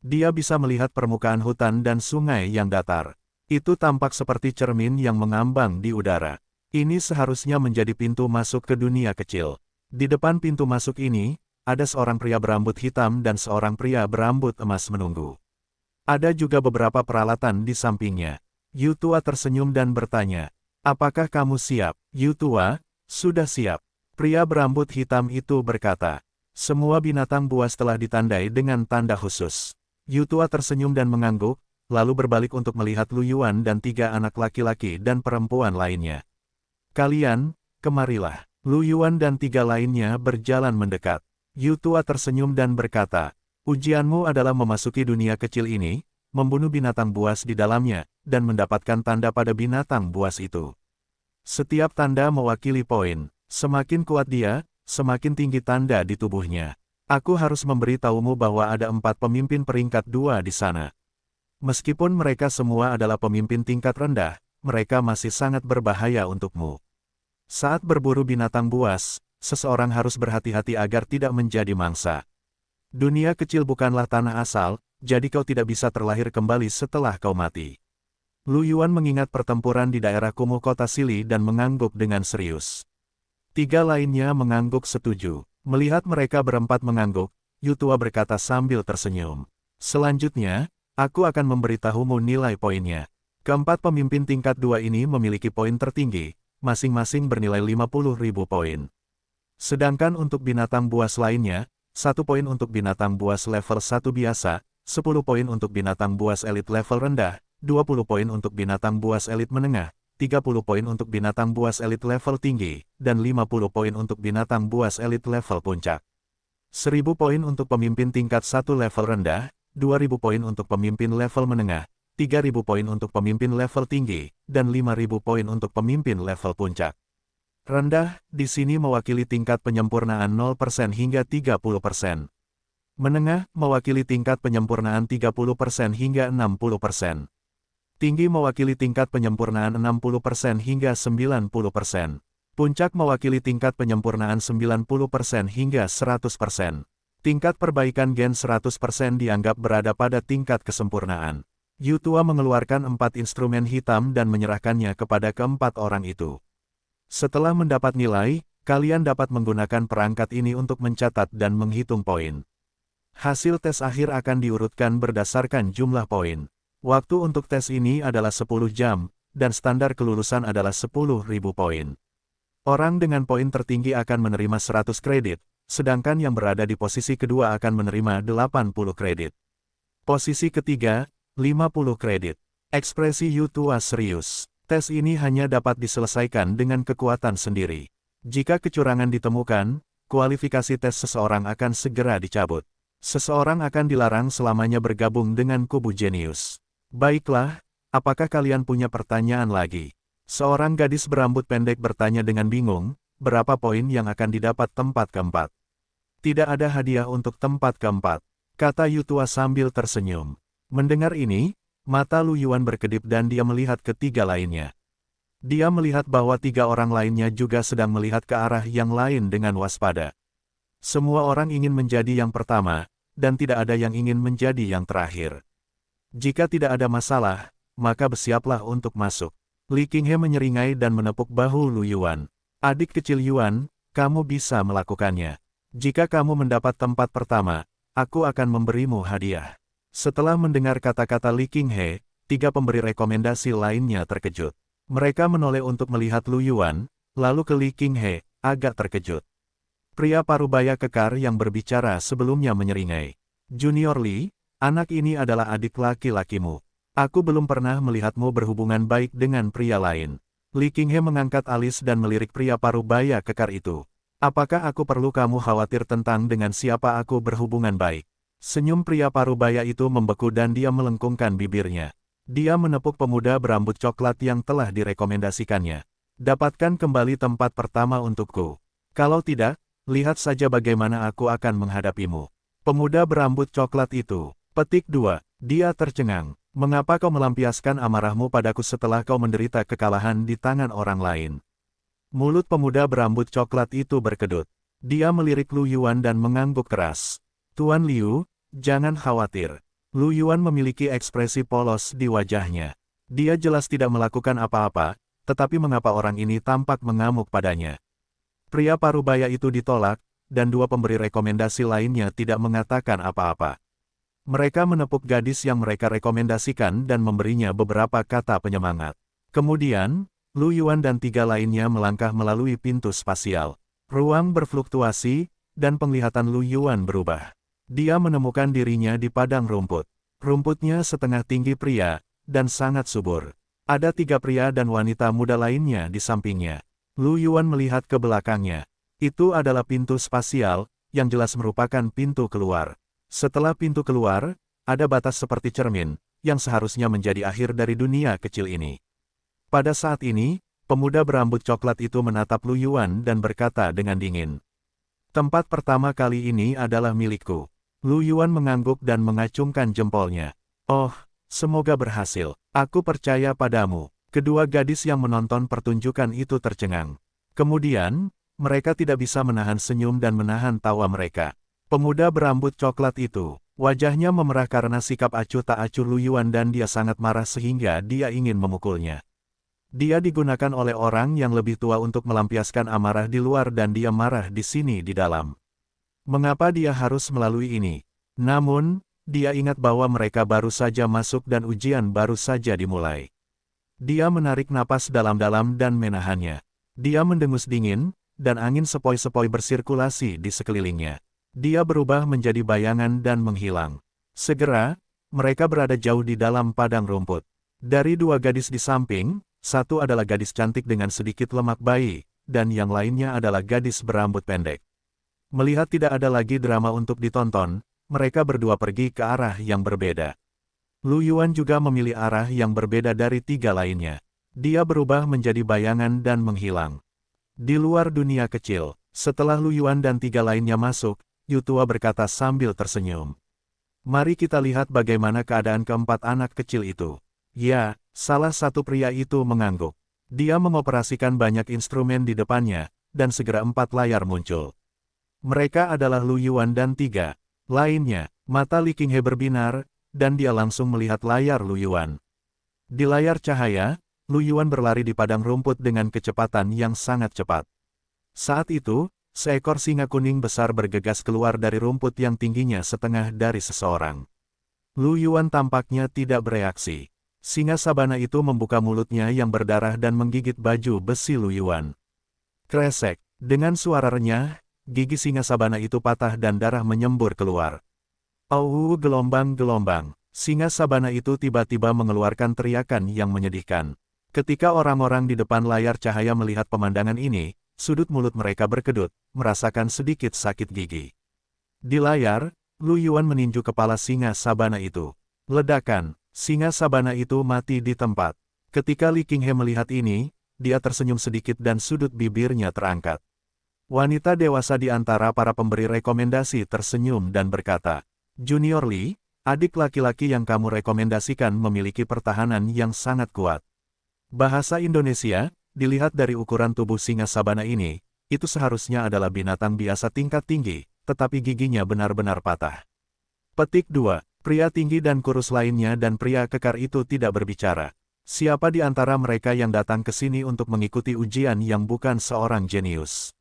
[SPEAKER 1] Dia bisa melihat permukaan hutan dan sungai yang datar. Itu tampak seperti cermin yang mengambang di udara. Ini seharusnya menjadi pintu masuk ke dunia kecil. Di depan pintu masuk ini, ada seorang pria berambut hitam dan seorang pria berambut emas menunggu. Ada juga beberapa peralatan di sampingnya. Yu tua tersenyum dan bertanya, "Apakah kamu siap?" "Yu tua, sudah siap." Pria berambut hitam itu berkata, "Semua binatang buas telah ditandai dengan tanda khusus." Yu tua tersenyum dan mengangguk, lalu berbalik untuk melihat Lu Yuan dan 3 anak laki-laki dan perempuan lainnya. "Kalian, kemarilah." Lu Yuan dan 3 lainnya berjalan mendekat. Yu tua tersenyum dan berkata, "Ujianmu adalah memasuki dunia kecil ini, membunuh binatang buas di dalamnya, dan mendapatkan tanda pada binatang buas itu. Setiap tanda mewakili poin. Semakin kuat dia, semakin tinggi tanda di tubuhnya. Aku harus memberitahumu bahwa ada 4 pemimpin peringkat 2 di sana. Meskipun mereka semua adalah pemimpin tingkat rendah, mereka masih sangat berbahaya untukmu. Saat berburu binatang buas, seseorang harus berhati-hati agar tidak menjadi mangsa. Dunia kecil bukanlah tanah asal, jadi kau tidak bisa terlahir kembali setelah kau mati. Lu Yuan mengingat pertempuran di daerah kumuh kota Sili dan mengangguk dengan serius. Tiga lainnya mengangguk setuju. Melihat mereka berempat mengangguk, Yutua berkata sambil tersenyum. Selanjutnya, aku akan memberitahumu nilai poinnya. Keempat pemimpin tingkat 2 ini memiliki poin tertinggi, masing-masing bernilai 50.000 poin. Sedangkan untuk binatang buas lainnya, 1 poin untuk binatang buas level 1 biasa, 10 poin untuk binatang buas elit level rendah, 20 poin untuk binatang buas elit menengah, 30 poin untuk binatang buas elit level tinggi, dan 50 poin untuk binatang buas elit level puncak. 1000 poin untuk pemimpin tingkat 1 level rendah, 2000 poin untuk pemimpin level menengah, 3000 poin untuk pemimpin level tinggi, dan 5000 poin untuk pemimpin level puncak. Rendah, di sini mewakili tingkat penyempurnaan 0% hingga 30%. Menengah, mewakili tingkat penyempurnaan 30% hingga 60%. Tinggi mewakili tingkat penyempurnaan 60% hingga 90%. Puncak mewakili tingkat penyempurnaan 90% hingga 100%. Tingkat perbaikan gen 100% dianggap berada pada tingkat kesempurnaan. Yutua mengeluarkan 4 instrumen hitam dan menyerahkannya kepada keempat orang itu. Setelah mendapat nilai, kalian dapat menggunakan perangkat ini untuk mencatat dan menghitung poin. Hasil tes akhir akan diurutkan berdasarkan jumlah poin. Waktu untuk tes ini adalah 10 jam, dan standar kelulusan adalah 10.000 poin. Orang dengan poin tertinggi akan menerima 100 kredit, sedangkan yang berada di posisi kedua akan menerima 80 kredit. Posisi ketiga, 50 kredit. Ekspresi Yutua serius. Tes ini hanya dapat diselesaikan dengan kekuatan sendiri. Jika kecurangan ditemukan, kualifikasi tes seseorang akan segera dicabut. Seseorang akan dilarang selamanya bergabung dengan kubu jenius. Baiklah, apakah kalian punya pertanyaan lagi? Seorang gadis berambut pendek bertanya dengan bingung, berapa poin yang akan didapat tempat keempat? Tidak ada hadiah untuk tempat keempat, kata Yutua sambil tersenyum. Mendengar ini, mata Lu Yuan berkedip dan dia melihat ketiga lainnya. Dia melihat bahwa 3 orang lainnya juga sedang melihat ke arah yang lain dengan waspada. Semua orang ingin menjadi yang pertama, dan tidak ada yang ingin menjadi yang terakhir. Jika tidak ada masalah, maka bersiaplah untuk masuk. Li Qinghe menyeringai dan menepuk bahu Lu Yuan. Adik kecil Yuan, kamu bisa melakukannya. Jika kamu mendapat tempat pertama, aku akan memberimu hadiah. Setelah mendengar kata-kata Li Qinghe, 3 pemberi rekomendasi lainnya terkejut. Mereka menoleh untuk melihat Lu Yuan, lalu ke Li Qinghe, agak terkejut. Pria parubaya kekar yang berbicara sebelumnya menyeringai. Junior Li, anak ini adalah adik laki-lakimu. Aku belum pernah melihatmu berhubungan baik dengan pria lain. Li Qinghe mengangkat alis dan melirik pria parubaya kekar itu. Apakah aku perlu kamu khawatir tentang dengan siapa aku berhubungan baik? Senyum pria parubaya itu membeku dan dia melengkungkan bibirnya. Dia menepuk pemuda berambut coklat yang telah direkomendasikannya. Dapatkan kembali tempat pertama untukku. Kalau tidak, lihat saja bagaimana aku akan menghadapimu. Pemuda berambut coklat itu. Petik 2. Dia tercengang. Mengapa kau melampiaskan amarahmu padaku setelah kau menderita kekalahan di tangan orang lain? Mulut pemuda berambut coklat itu berkedut. Dia melirik Lu Yuan dan mengangguk keras. Tuan Liu, jangan khawatir. Lu Yuan memiliki ekspresi polos di wajahnya. Dia jelas tidak melakukan apa-apa, tetapi mengapa orang ini tampak mengamuk padanya? Pria parubaya itu ditolak, dan 2 pemberi rekomendasi lainnya tidak mengatakan apa-apa. Mereka menepuk gadis yang mereka rekomendasikan dan memberinya beberapa kata penyemangat. Kemudian, Lu Yuan dan 3 lainnya melangkah melalui pintu spasial. Ruang berfluktuasi, dan penglihatan Lu Yuan berubah. Dia menemukan dirinya di padang rumput. Rumputnya setengah tinggi pria, dan sangat subur. Ada 3 pria dan wanita muda lainnya di sampingnya. Lu Yuan melihat ke belakangnya. Itu adalah pintu spasial, yang jelas merupakan pintu keluar. Setelah pintu keluar, ada batas seperti cermin, yang seharusnya menjadi akhir dari dunia kecil ini. Pada saat ini, pemuda berambut coklat itu menatap Lu Yuan dan berkata dengan dingin. Tempat pertama kali ini adalah milikku. Lu Yuan mengangguk dan mengacungkan jempolnya. Oh, semoga berhasil. Aku percaya padamu. Kedua gadis yang menonton pertunjukan itu tercengang. Kemudian, mereka tidak bisa menahan senyum dan menahan tawa mereka. Pemuda berambut coklat itu, wajahnya memerah karena sikap acuh tak acuh Lu Yuan dan dia sangat marah sehingga dia ingin memukulnya. Dia digunakan oleh orang yang lebih tua untuk melampiaskan amarah di luar dan dia marah di sini di dalam. Mengapa dia harus melalui ini? Namun, dia ingat bahwa mereka baru saja masuk dan ujian baru saja dimulai. Dia menarik napas dalam-dalam dan menahannya. Dia mendengus dingin, dan angin sepoi-sepoi bersirkulasi di sekelilingnya. Dia berubah menjadi bayangan dan menghilang. Segera, mereka berada jauh di dalam padang rumput. Dari dua gadis di samping, satu adalah gadis cantik dengan sedikit lemak bayi, dan yang lainnya adalah gadis berambut pendek. Melihat tidak ada lagi drama untuk ditonton, mereka berdua pergi ke arah yang berbeda. Lu Yuan juga memilih arah yang berbeda dari tiga lainnya. Dia berubah menjadi bayangan dan menghilang. Di luar dunia kecil, setelah Lu Yuan dan tiga lainnya masuk, Yu Tua berkata sambil tersenyum. Mari kita lihat bagaimana keadaan keempat anak kecil itu. Ya, salah satu pria itu mengangguk. Dia mengoperasikan banyak instrumen di depannya, dan segera 4 layar muncul. Mereka adalah Lu Yuan dan tiga lainnya. Mata Li Qinghe berbinar, dan dia langsung melihat layar Lu Yuan. Di layar cahaya, Lu Yuan berlari di padang rumput dengan kecepatan yang sangat cepat. Saat itu, seekor singa kuning besar bergegas keluar dari rumput yang tingginya setengah dari seseorang. Lu Yuan tampaknya tidak bereaksi. Singa sabana itu membuka mulutnya yang berdarah dan menggigit baju besi Lu Yuan. Kresek, dengan suara renyah, gigi singa sabana itu patah dan darah menyembur keluar. Gelombang-gelombang. Singa sabana itu tiba-tiba mengeluarkan teriakan yang menyedihkan. Ketika orang-orang di depan layar cahaya melihat pemandangan ini, sudut mulut mereka berkedut, merasakan sedikit sakit gigi. Di layar, Lu Yuan meninju kepala singa sabana itu. Ledakan. Singa sabana itu mati di tempat. Ketika Li Qinghe melihat ini, dia tersenyum sedikit dan sudut bibirnya terangkat. Wanita dewasa di antara para pemberi rekomendasi tersenyum dan berkata, Junior Li, adik laki-laki yang kamu rekomendasikan memiliki pertahanan yang sangat kuat. Bahasa Indonesia, dilihat dari ukuran tubuh singa sabana ini, itu seharusnya adalah binatang biasa tingkat tinggi, tetapi giginya benar-benar patah. Petik 2. Pria tinggi dan kurus lainnya dan pria kekar itu tidak berbicara. Siapa di antara mereka yang datang ke sini untuk mengikuti ujian yang bukan seorang jenius?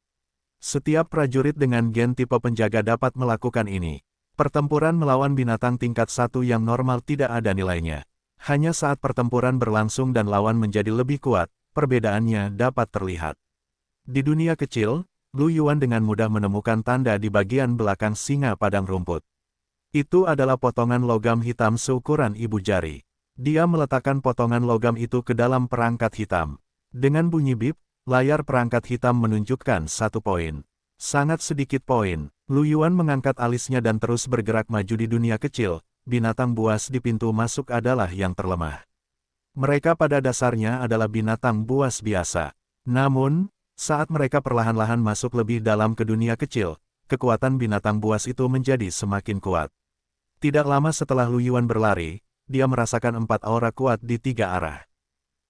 [SPEAKER 1] Setiap prajurit dengan gen tipe penjaga dapat melakukan ini. Pertempuran melawan binatang tingkat 1 yang normal tidak ada nilainya. Hanya saat pertempuran berlangsung dan lawan menjadi lebih kuat, perbedaannya dapat terlihat. Di dunia kecil, Lu Yuan dengan mudah menemukan tanda di bagian belakang singa padang rumput. Itu adalah potongan logam hitam seukuran ibu jari. Dia meletakkan potongan logam itu ke dalam perangkat hitam. Dengan bunyi bip, layar perangkat hitam menunjukkan 1 poin. Sangat sedikit poin. Lu Yuan mengangkat alisnya dan terus bergerak maju di dunia kecil. Binatang buas di pintu masuk adalah yang terlemah. Mereka pada dasarnya adalah binatang buas biasa. Namun, saat mereka perlahan-lahan masuk lebih dalam ke dunia kecil, kekuatan binatang buas itu menjadi semakin kuat. Tidak lama setelah Lu Yuan berlari, dia merasakan 4 aura kuat di 3 arah.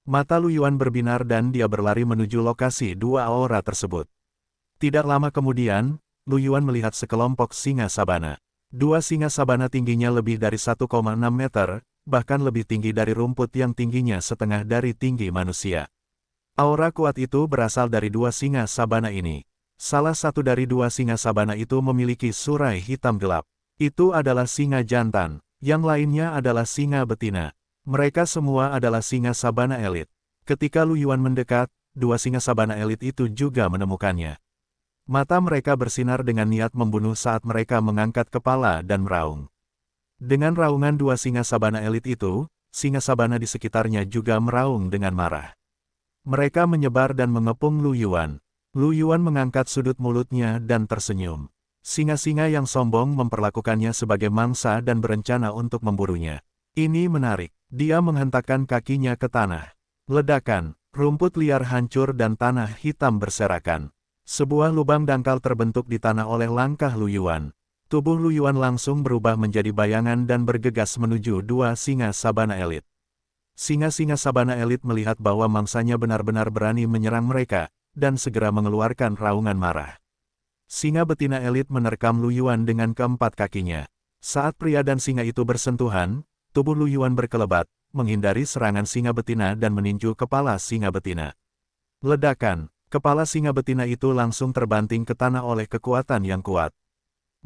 [SPEAKER 1] Mata Lu Yuan berbinar dan dia berlari menuju lokasi 2 aura tersebut. Tidak lama kemudian, Lu Yuan melihat sekelompok singa sabana. 2 singa sabana tingginya lebih dari 1,6 meter, bahkan lebih tinggi dari rumput yang tingginya setengah dari tinggi manusia. Aura kuat itu berasal dari 2 singa sabana ini. Salah satu dari 2 singa sabana itu memiliki surai hitam gelap. Itu adalah singa jantan, yang lainnya adalah singa betina. Mereka semua adalah singa sabana elit. Ketika Lu Yuan mendekat, 2 singa sabana elit itu juga menemukannya. Mata mereka bersinar dengan niat membunuh saat mereka mengangkat kepala dan meraung. Dengan raungan 2 singa sabana elit itu, singa sabana di sekitarnya juga meraung dengan marah. Mereka menyebar dan mengepung Lu Yuan. Lu Yuan mengangkat sudut mulutnya dan tersenyum. Singa-singa yang sombong memperlakukannya sebagai mangsa dan berencana untuk memburunya. Ini menarik. Dia menghentakkan kakinya ke tanah. Ledakan, rumput liar hancur dan tanah hitam berserakan. Sebuah lubang dangkal terbentuk di tanah oleh langkah Lu Yuan. Tubuh Lu Yuan langsung berubah menjadi bayangan dan bergegas menuju 2 singa sabana elit. Singa-singa sabana elit melihat bahwa mangsanya benar-benar berani menyerang mereka. dan segera mengeluarkan raungan marah. Singa betina elit menerkam Lu Yuan dengan keempat kakinya. Saat pria dan singa itu bersentuhan, tubuh Lu Yuan berkelebat, menghindari serangan singa betina dan meninju kepala singa betina. Ledakan, kepala singa betina itu langsung terbanting ke tanah oleh kekuatan yang kuat.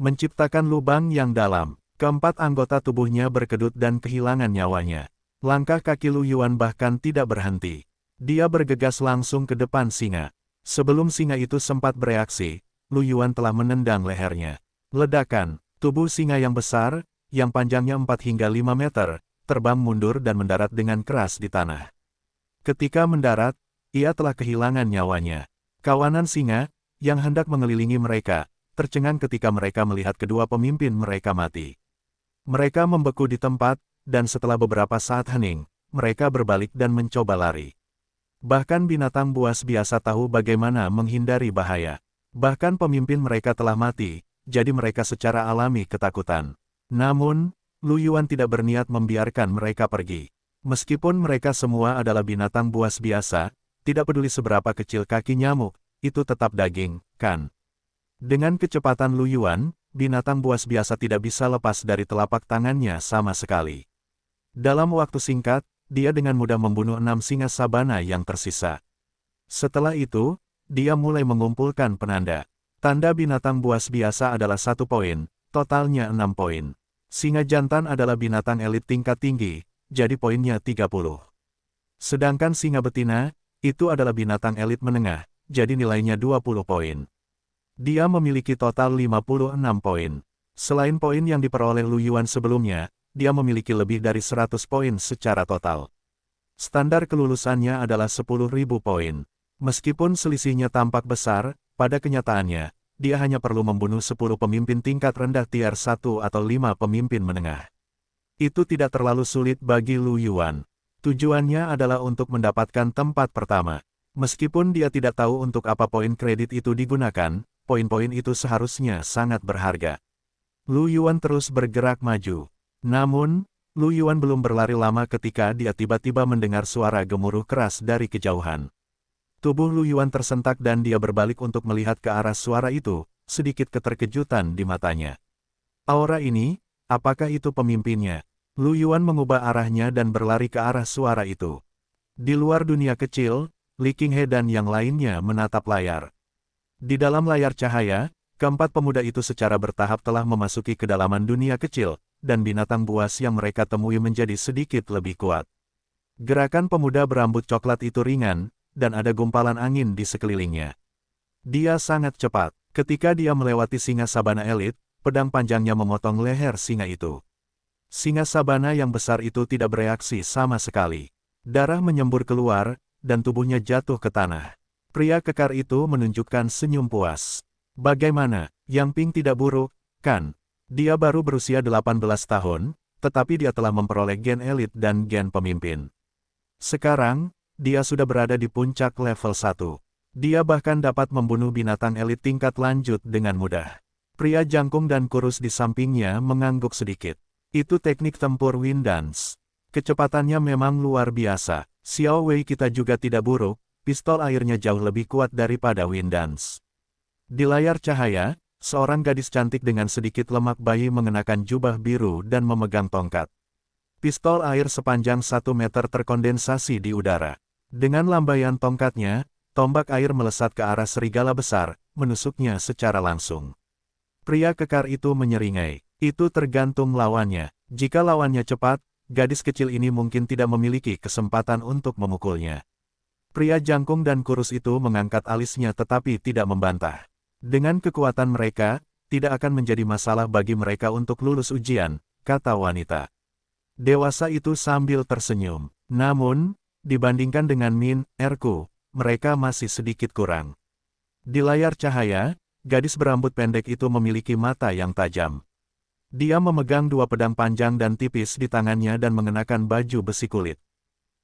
[SPEAKER 1] Menciptakan lubang yang dalam, keempat anggota tubuhnya berkedut dan kehilangan nyawanya. Langkah kaki Lu Yuan bahkan tidak berhenti. Dia bergegas langsung ke depan singa. Sebelum singa itu sempat bereaksi, Lu Yuan telah menendang lehernya. Ledakan, tubuh singa yang besar, yang panjangnya 4 hingga 5 meter, terbang mundur dan mendarat dengan keras di tanah. Ketika mendarat, ia telah kehilangan nyawanya. Kawanan singa, yang hendak mengelilingi mereka, tercengang ketika mereka melihat kedua pemimpin mereka mati. Mereka membeku di tempat, dan setelah beberapa saat hening, mereka berbalik dan mencoba lari. Bahkan binatang buas biasa tahu bagaimana menghindari bahaya. Bahkan pemimpin mereka telah mati, jadi mereka secara alami ketakutan. Namun, Lu Yuan tidak berniat membiarkan mereka pergi. Meskipun mereka semua adalah binatang buas biasa, tidak peduli seberapa kecil kaki nyamuk, itu tetap daging, kan? Dengan kecepatan Lu Yuan, binatang buas biasa tidak bisa lepas dari telapak tangannya sama sekali. Dalam waktu singkat, dia dengan mudah membunuh 6 singa sabana yang tersisa. Setelah itu, dia mulai mengumpulkan penanda. Tanda binatang buas biasa adalah 1 poin, totalnya 6 poin. Singa jantan adalah binatang elit tingkat tinggi, jadi poinnya 30. Sedangkan singa betina, itu adalah binatang elit menengah, jadi nilainya 20 poin. Dia memiliki total 56 poin. Selain poin yang diperoleh Lu Yuan sebelumnya, dia memiliki lebih dari 100 poin secara total. Standar kelulusannya adalah 10.000 poin. Meskipun selisihnya tampak besar, pada kenyataannya, dia hanya perlu membunuh 10 pemimpin tingkat rendah tier 1 atau 5 pemimpin menengah. Itu tidak terlalu sulit bagi Lu Yuan. Tujuannya adalah untuk mendapatkan tempat pertama. Meskipun dia tidak tahu untuk apa poin kredit itu digunakan, poin-poin itu seharusnya sangat berharga. Lu Yuan terus bergerak maju. Namun, Lu Yuan belum berlari lama ketika dia tiba-tiba mendengar suara gemuruh keras dari kejauhan. Tubuh Lu Yuan tersentak dan dia berbalik untuk melihat ke arah suara itu, sedikit keterkejutan di matanya. Aura ini, apakah itu pemimpinnya? Lu Yuan mengubah arahnya dan berlari ke arah suara itu. Di luar dunia kecil, Li Qinghe dan yang lainnya menatap layar. Di dalam layar cahaya, keempat pemuda itu secara bertahap telah memasuki kedalaman dunia kecil, dan binatang buas yang mereka temui menjadi sedikit lebih kuat. Gerakan pemuda berambut coklat itu ringan, dan ada gumpalan angin di sekelilingnya. Dia sangat cepat. Ketika dia melewati singa sabana elit, pedang panjangnya memotong leher singa itu. Singa sabana yang besar itu tidak bereaksi sama sekali. Darah menyembur keluar, dan tubuhnya jatuh ke tanah. Pria kekar itu menunjukkan senyum puas. Bagaimana, Yang Ping tidak buruk, kan? Dia baru berusia 18 tahun, tetapi dia telah memperoleh gen elit dan gen pemimpin. Sekarang, dia sudah berada di puncak level 1. Dia bahkan dapat membunuh binatang elit tingkat lanjut dengan mudah. Pria jangkung dan kurus di sampingnya mengangguk sedikit. Itu teknik tempur Wind Dance. Kecepatannya memang luar biasa. Xiao Wei kita juga tidak buruk, pistol airnya jauh lebih kuat daripada Wind Dance. Di layar cahaya, seorang gadis cantik dengan sedikit lemak bayi mengenakan jubah biru dan memegang tongkat. Pistol air sepanjang 1 meter terkondensasi di udara. Dengan lambaian tongkatnya, tombak air melesat ke arah serigala besar, menusuknya secara langsung. Pria kekar itu menyeringai. Itu tergantung lawannya. Jika lawannya cepat, gadis kecil ini mungkin tidak memiliki kesempatan untuk memukulnya. Pria jangkung dan kurus itu mengangkat alisnya tetapi tidak membantah. Dengan kekuatan mereka, tidak akan menjadi masalah bagi mereka untuk lulus ujian, kata wanita. Dewasa itu sambil tersenyum. Namun, dibandingkan dengan Min, Erku, mereka masih sedikit kurang. Di layar cahaya, gadis berambut pendek itu memiliki mata yang tajam. Dia memegang 2 pedang panjang dan tipis di tangannya dan mengenakan baju besi kulit.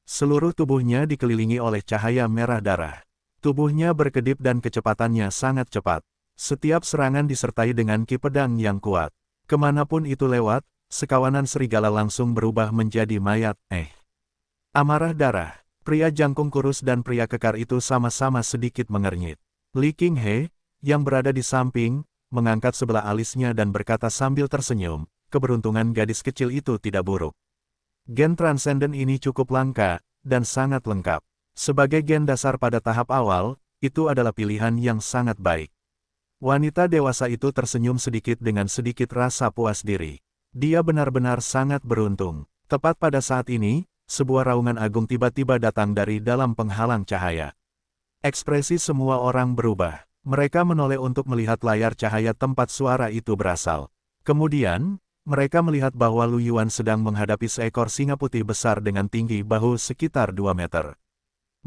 [SPEAKER 1] Seluruh tubuhnya dikelilingi oleh cahaya merah darah. Tubuhnya berkedip dan kecepatannya sangat cepat. Setiap serangan disertai dengan ki pedang yang kuat. Kemanapun itu lewat, sekawanan serigala langsung berubah menjadi mayat. Amarah darah. Pria jangkung kurus dan pria kekar itu sama-sama sedikit mengernyit. Li Qinghe, yang berada di samping, mengangkat sebelah alisnya dan berkata sambil tersenyum, keberuntungan gadis kecil itu tidak buruk. Gen Transcendent ini cukup langka, dan sangat lengkap. Sebagai gen dasar pada tahap awal, itu adalah pilihan yang sangat baik. Wanita dewasa itu tersenyum sedikit dengan sedikit rasa puas diri. Dia benar-benar sangat beruntung. Tepat pada saat ini, sebuah raungan agung tiba-tiba datang dari dalam penghalang cahaya. Ekspresi semua orang berubah. Mereka menoleh untuk melihat layar cahaya tempat suara itu berasal. Kemudian, mereka melihat bahwa Lu Yuan sedang menghadapi seekor singa putih besar dengan tinggi bahu sekitar 2 meter.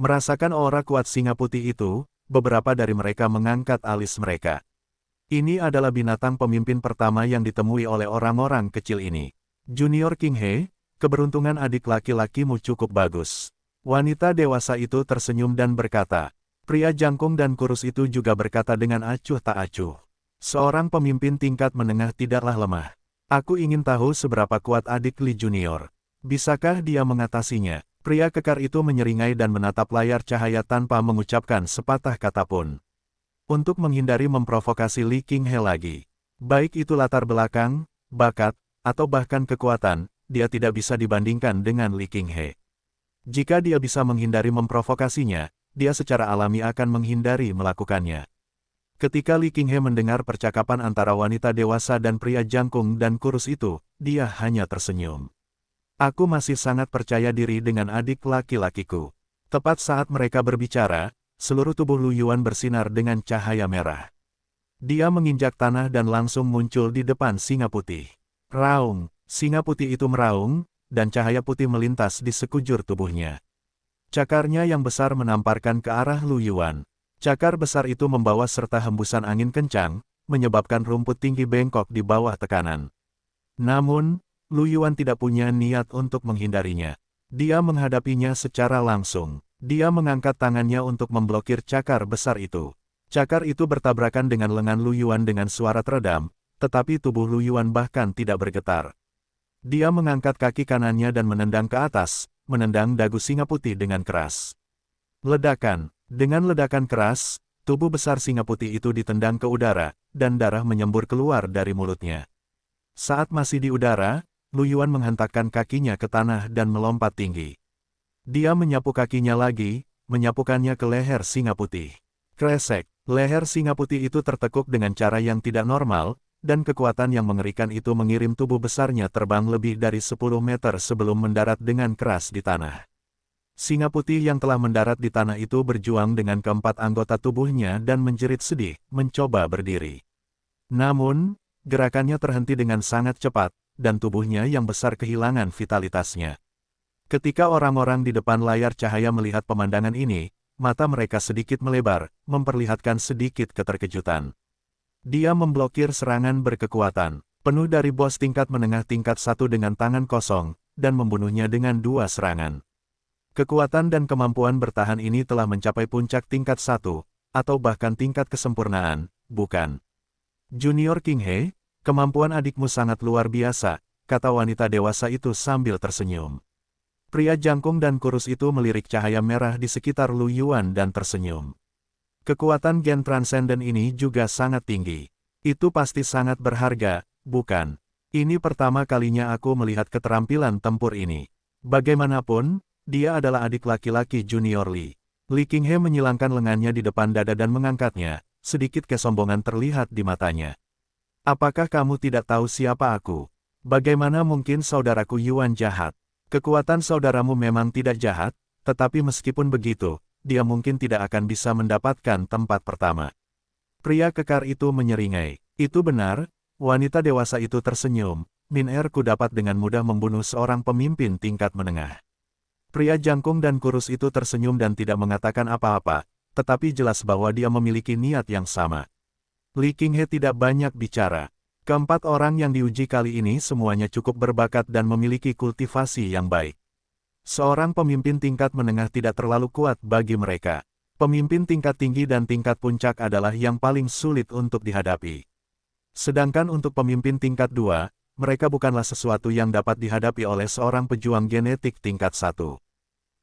[SPEAKER 1] Merasakan aura kuat singa putih itu, beberapa dari mereka mengangkat alis mereka. Ini adalah binatang pemimpin pertama yang ditemui oleh orang-orang kecil ini. Junior Qinghe, keberuntungan adik laki-lakimu cukup bagus. Wanita dewasa itu tersenyum dan berkata. Pria jangkung dan kurus itu juga berkata dengan acuh tak acuh. Seorang pemimpin tingkat menengah tidaklah lemah. Aku ingin tahu seberapa kuat adik Li Junior. Bisakah dia mengatasinya? Pria kekar itu menyeringai dan menatap layar cahaya tanpa mengucapkan sepatah kata pun. Untuk menghindari memprovokasi Li Qinghe lagi. Baik itu latar belakang, bakat, atau bahkan kekuatan, dia tidak bisa dibandingkan dengan Li Qinghe. Jika dia bisa menghindari memprovokasinya, dia secara alami akan menghindari melakukannya. Ketika Li Qinghe mendengar percakapan antara wanita dewasa dan pria jangkung dan kurus itu, dia hanya tersenyum. Aku masih sangat percaya diri dengan adik laki-lakiku. Tepat saat mereka berbicara, seluruh tubuh Lu Yuan bersinar dengan cahaya merah. Dia menginjak tanah dan langsung muncul di depan singa putih. Raung, singa putih itu meraung, dan cahaya putih melintas di sekujur tubuhnya. Cakarnya yang besar menamparkan ke arah Lu Yuan. Cakar besar itu membawa serta hembusan angin kencang, menyebabkan rumput tinggi bengkok di bawah tekanan. Namun, Lu Yuan tidak punya niat untuk menghindarinya. Dia menghadapinya secara langsung. Dia mengangkat tangannya untuk memblokir cakar besar itu. Cakar itu bertabrakan dengan lengan Lu Yuan dengan suara teredam, tetapi tubuh Lu Yuan bahkan tidak bergetar. Dia mengangkat kaki kanannya dan menendang ke atas, menendang dagu singa putih dengan keras. Ledakan. Dengan ledakan keras, tubuh besar singa putih itu ditendang ke udara, dan darah menyembur keluar dari mulutnya. Saat masih di udara, Lu Yuan menghentakkan kakinya ke tanah dan melompat tinggi. Dia menyapu kakinya lagi, menyapukannya ke leher singa putih. Kresek, leher singa putih itu tertekuk dengan cara yang tidak normal, dan kekuatan yang mengerikan itu mengirim tubuh besarnya terbang lebih dari 10 meter sebelum mendarat dengan keras di tanah. Singa putih yang telah mendarat di tanah itu berjuang dengan keempat anggota tubuhnya dan menjerit sedih, mencoba berdiri. Namun, gerakannya terhenti dengan sangat cepat, dan tubuhnya yang besar kehilangan vitalitasnya. Ketika orang-orang di depan layar cahaya melihat pemandangan ini, mata mereka sedikit melebar, memperlihatkan sedikit keterkejutan. Dia memblokir serangan berkekuatan, penuh dari bos tingkat menengah tingkat 1 dengan tangan kosong, dan membunuhnya dengan 2 serangan. Kekuatan dan kemampuan bertahan ini telah mencapai puncak tingkat 1, atau bahkan tingkat kesempurnaan, bukan? Junior Qinghe, kemampuan adikmu sangat luar biasa, kata wanita dewasa itu sambil tersenyum. Pria jangkung dan kurus itu melirik cahaya merah di sekitar Lu Yuan dan tersenyum. Kekuatan gen transenden ini juga sangat tinggi. Itu pasti sangat berharga, bukan? Ini pertama kalinya aku melihat keterampilan tempur ini. Bagaimanapun, dia adalah adik laki-laki Junior Li. Li Qinghe menyilangkan lengannya di depan dada dan mengangkatnya, sedikit kesombongan terlihat di matanya. Apakah kamu tidak tahu siapa aku? Bagaimana mungkin saudaraku Yuan jahat? Kekuatan saudaramu memang tidak jahat, tetapi meskipun begitu, dia mungkin tidak akan bisa mendapatkan tempat pertama. Pria kekar itu menyeringai. Itu benar, wanita dewasa itu tersenyum. Min Er-ku dapat dengan mudah membunuh seorang pemimpin tingkat menengah. Pria jangkung dan kurus itu tersenyum dan tidak mengatakan apa-apa, tetapi jelas bahwa dia memiliki niat yang sama. Li Qinghe tidak banyak bicara. Keempat orang yang diuji kali ini semuanya cukup berbakat dan memiliki kultivasi yang baik. Seorang pemimpin tingkat menengah tidak terlalu kuat bagi mereka. Pemimpin tingkat tinggi dan tingkat puncak adalah yang paling sulit untuk dihadapi. Sedangkan untuk pemimpin tingkat 2, mereka bukanlah sesuatu yang dapat dihadapi oleh seorang pejuang genetik tingkat 1.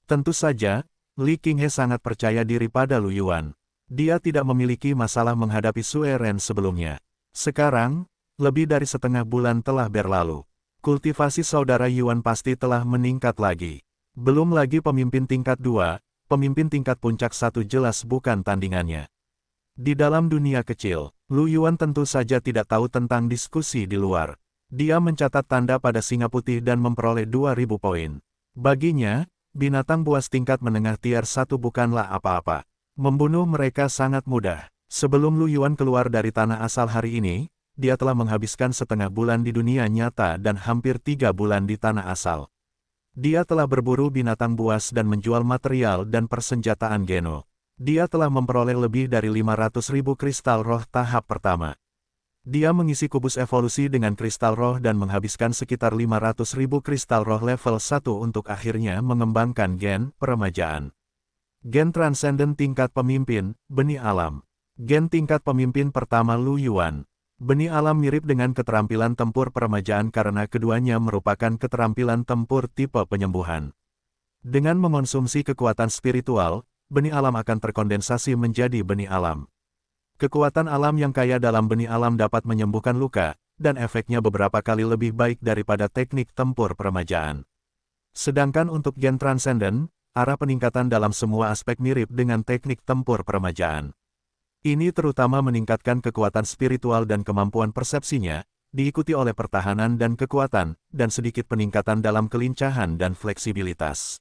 [SPEAKER 1] Tentu saja, Li Qinghe sangat percaya diri pada Lu Yuan. Dia tidak memiliki masalah menghadapi Sue Ren sebelumnya. Sekarang, lebih dari setengah bulan telah berlalu. Kultivasi saudara Yuan pasti telah meningkat lagi. Belum lagi pemimpin tingkat 2, pemimpin tingkat puncak 1 jelas bukan tandingannya. Di dalam dunia kecil, Lu Yuan tentu saja tidak tahu tentang diskusi di luar. Dia mencatat tanda pada singa putih dan memperoleh 2000 poin. Baginya, binatang buas tingkat menengah tier 1 bukanlah apa-apa. Membunuh mereka sangat mudah. Sebelum Lu Yuan keluar dari tanah asal hari ini, dia telah menghabiskan setengah bulan di dunia nyata dan hampir 3 bulan di tanah asal. Dia telah berburu binatang buas dan menjual material dan persenjataan Geno. Dia telah memperoleh lebih dari 500.000 kristal roh tahap pertama. Dia mengisi kubus evolusi dengan kristal roh dan menghabiskan sekitar 500.000 kristal roh level 1 untuk akhirnya mengembangkan gen peremajaan. Gen Transcendent tingkat pemimpin, benih alam. Gen tingkat pemimpin pertama Lu Yuan. Benih alam mirip dengan keterampilan tempur peremajaan karena keduanya merupakan keterampilan tempur tipe penyembuhan. Dengan mengonsumsi kekuatan spiritual, benih alam akan terkondensasi menjadi benih alam. Kekuatan alam yang kaya dalam benih alam dapat menyembuhkan luka, dan efeknya beberapa kali lebih baik daripada teknik tempur peremajaan. Sedangkan untuk gen Transcendent, arah peningkatan dalam semua aspek mirip dengan teknik tempur peremajaan. Ini terutama meningkatkan kekuatan spiritual dan kemampuan persepsinya, diikuti oleh pertahanan dan kekuatan, dan sedikit peningkatan dalam kelincahan dan fleksibilitas.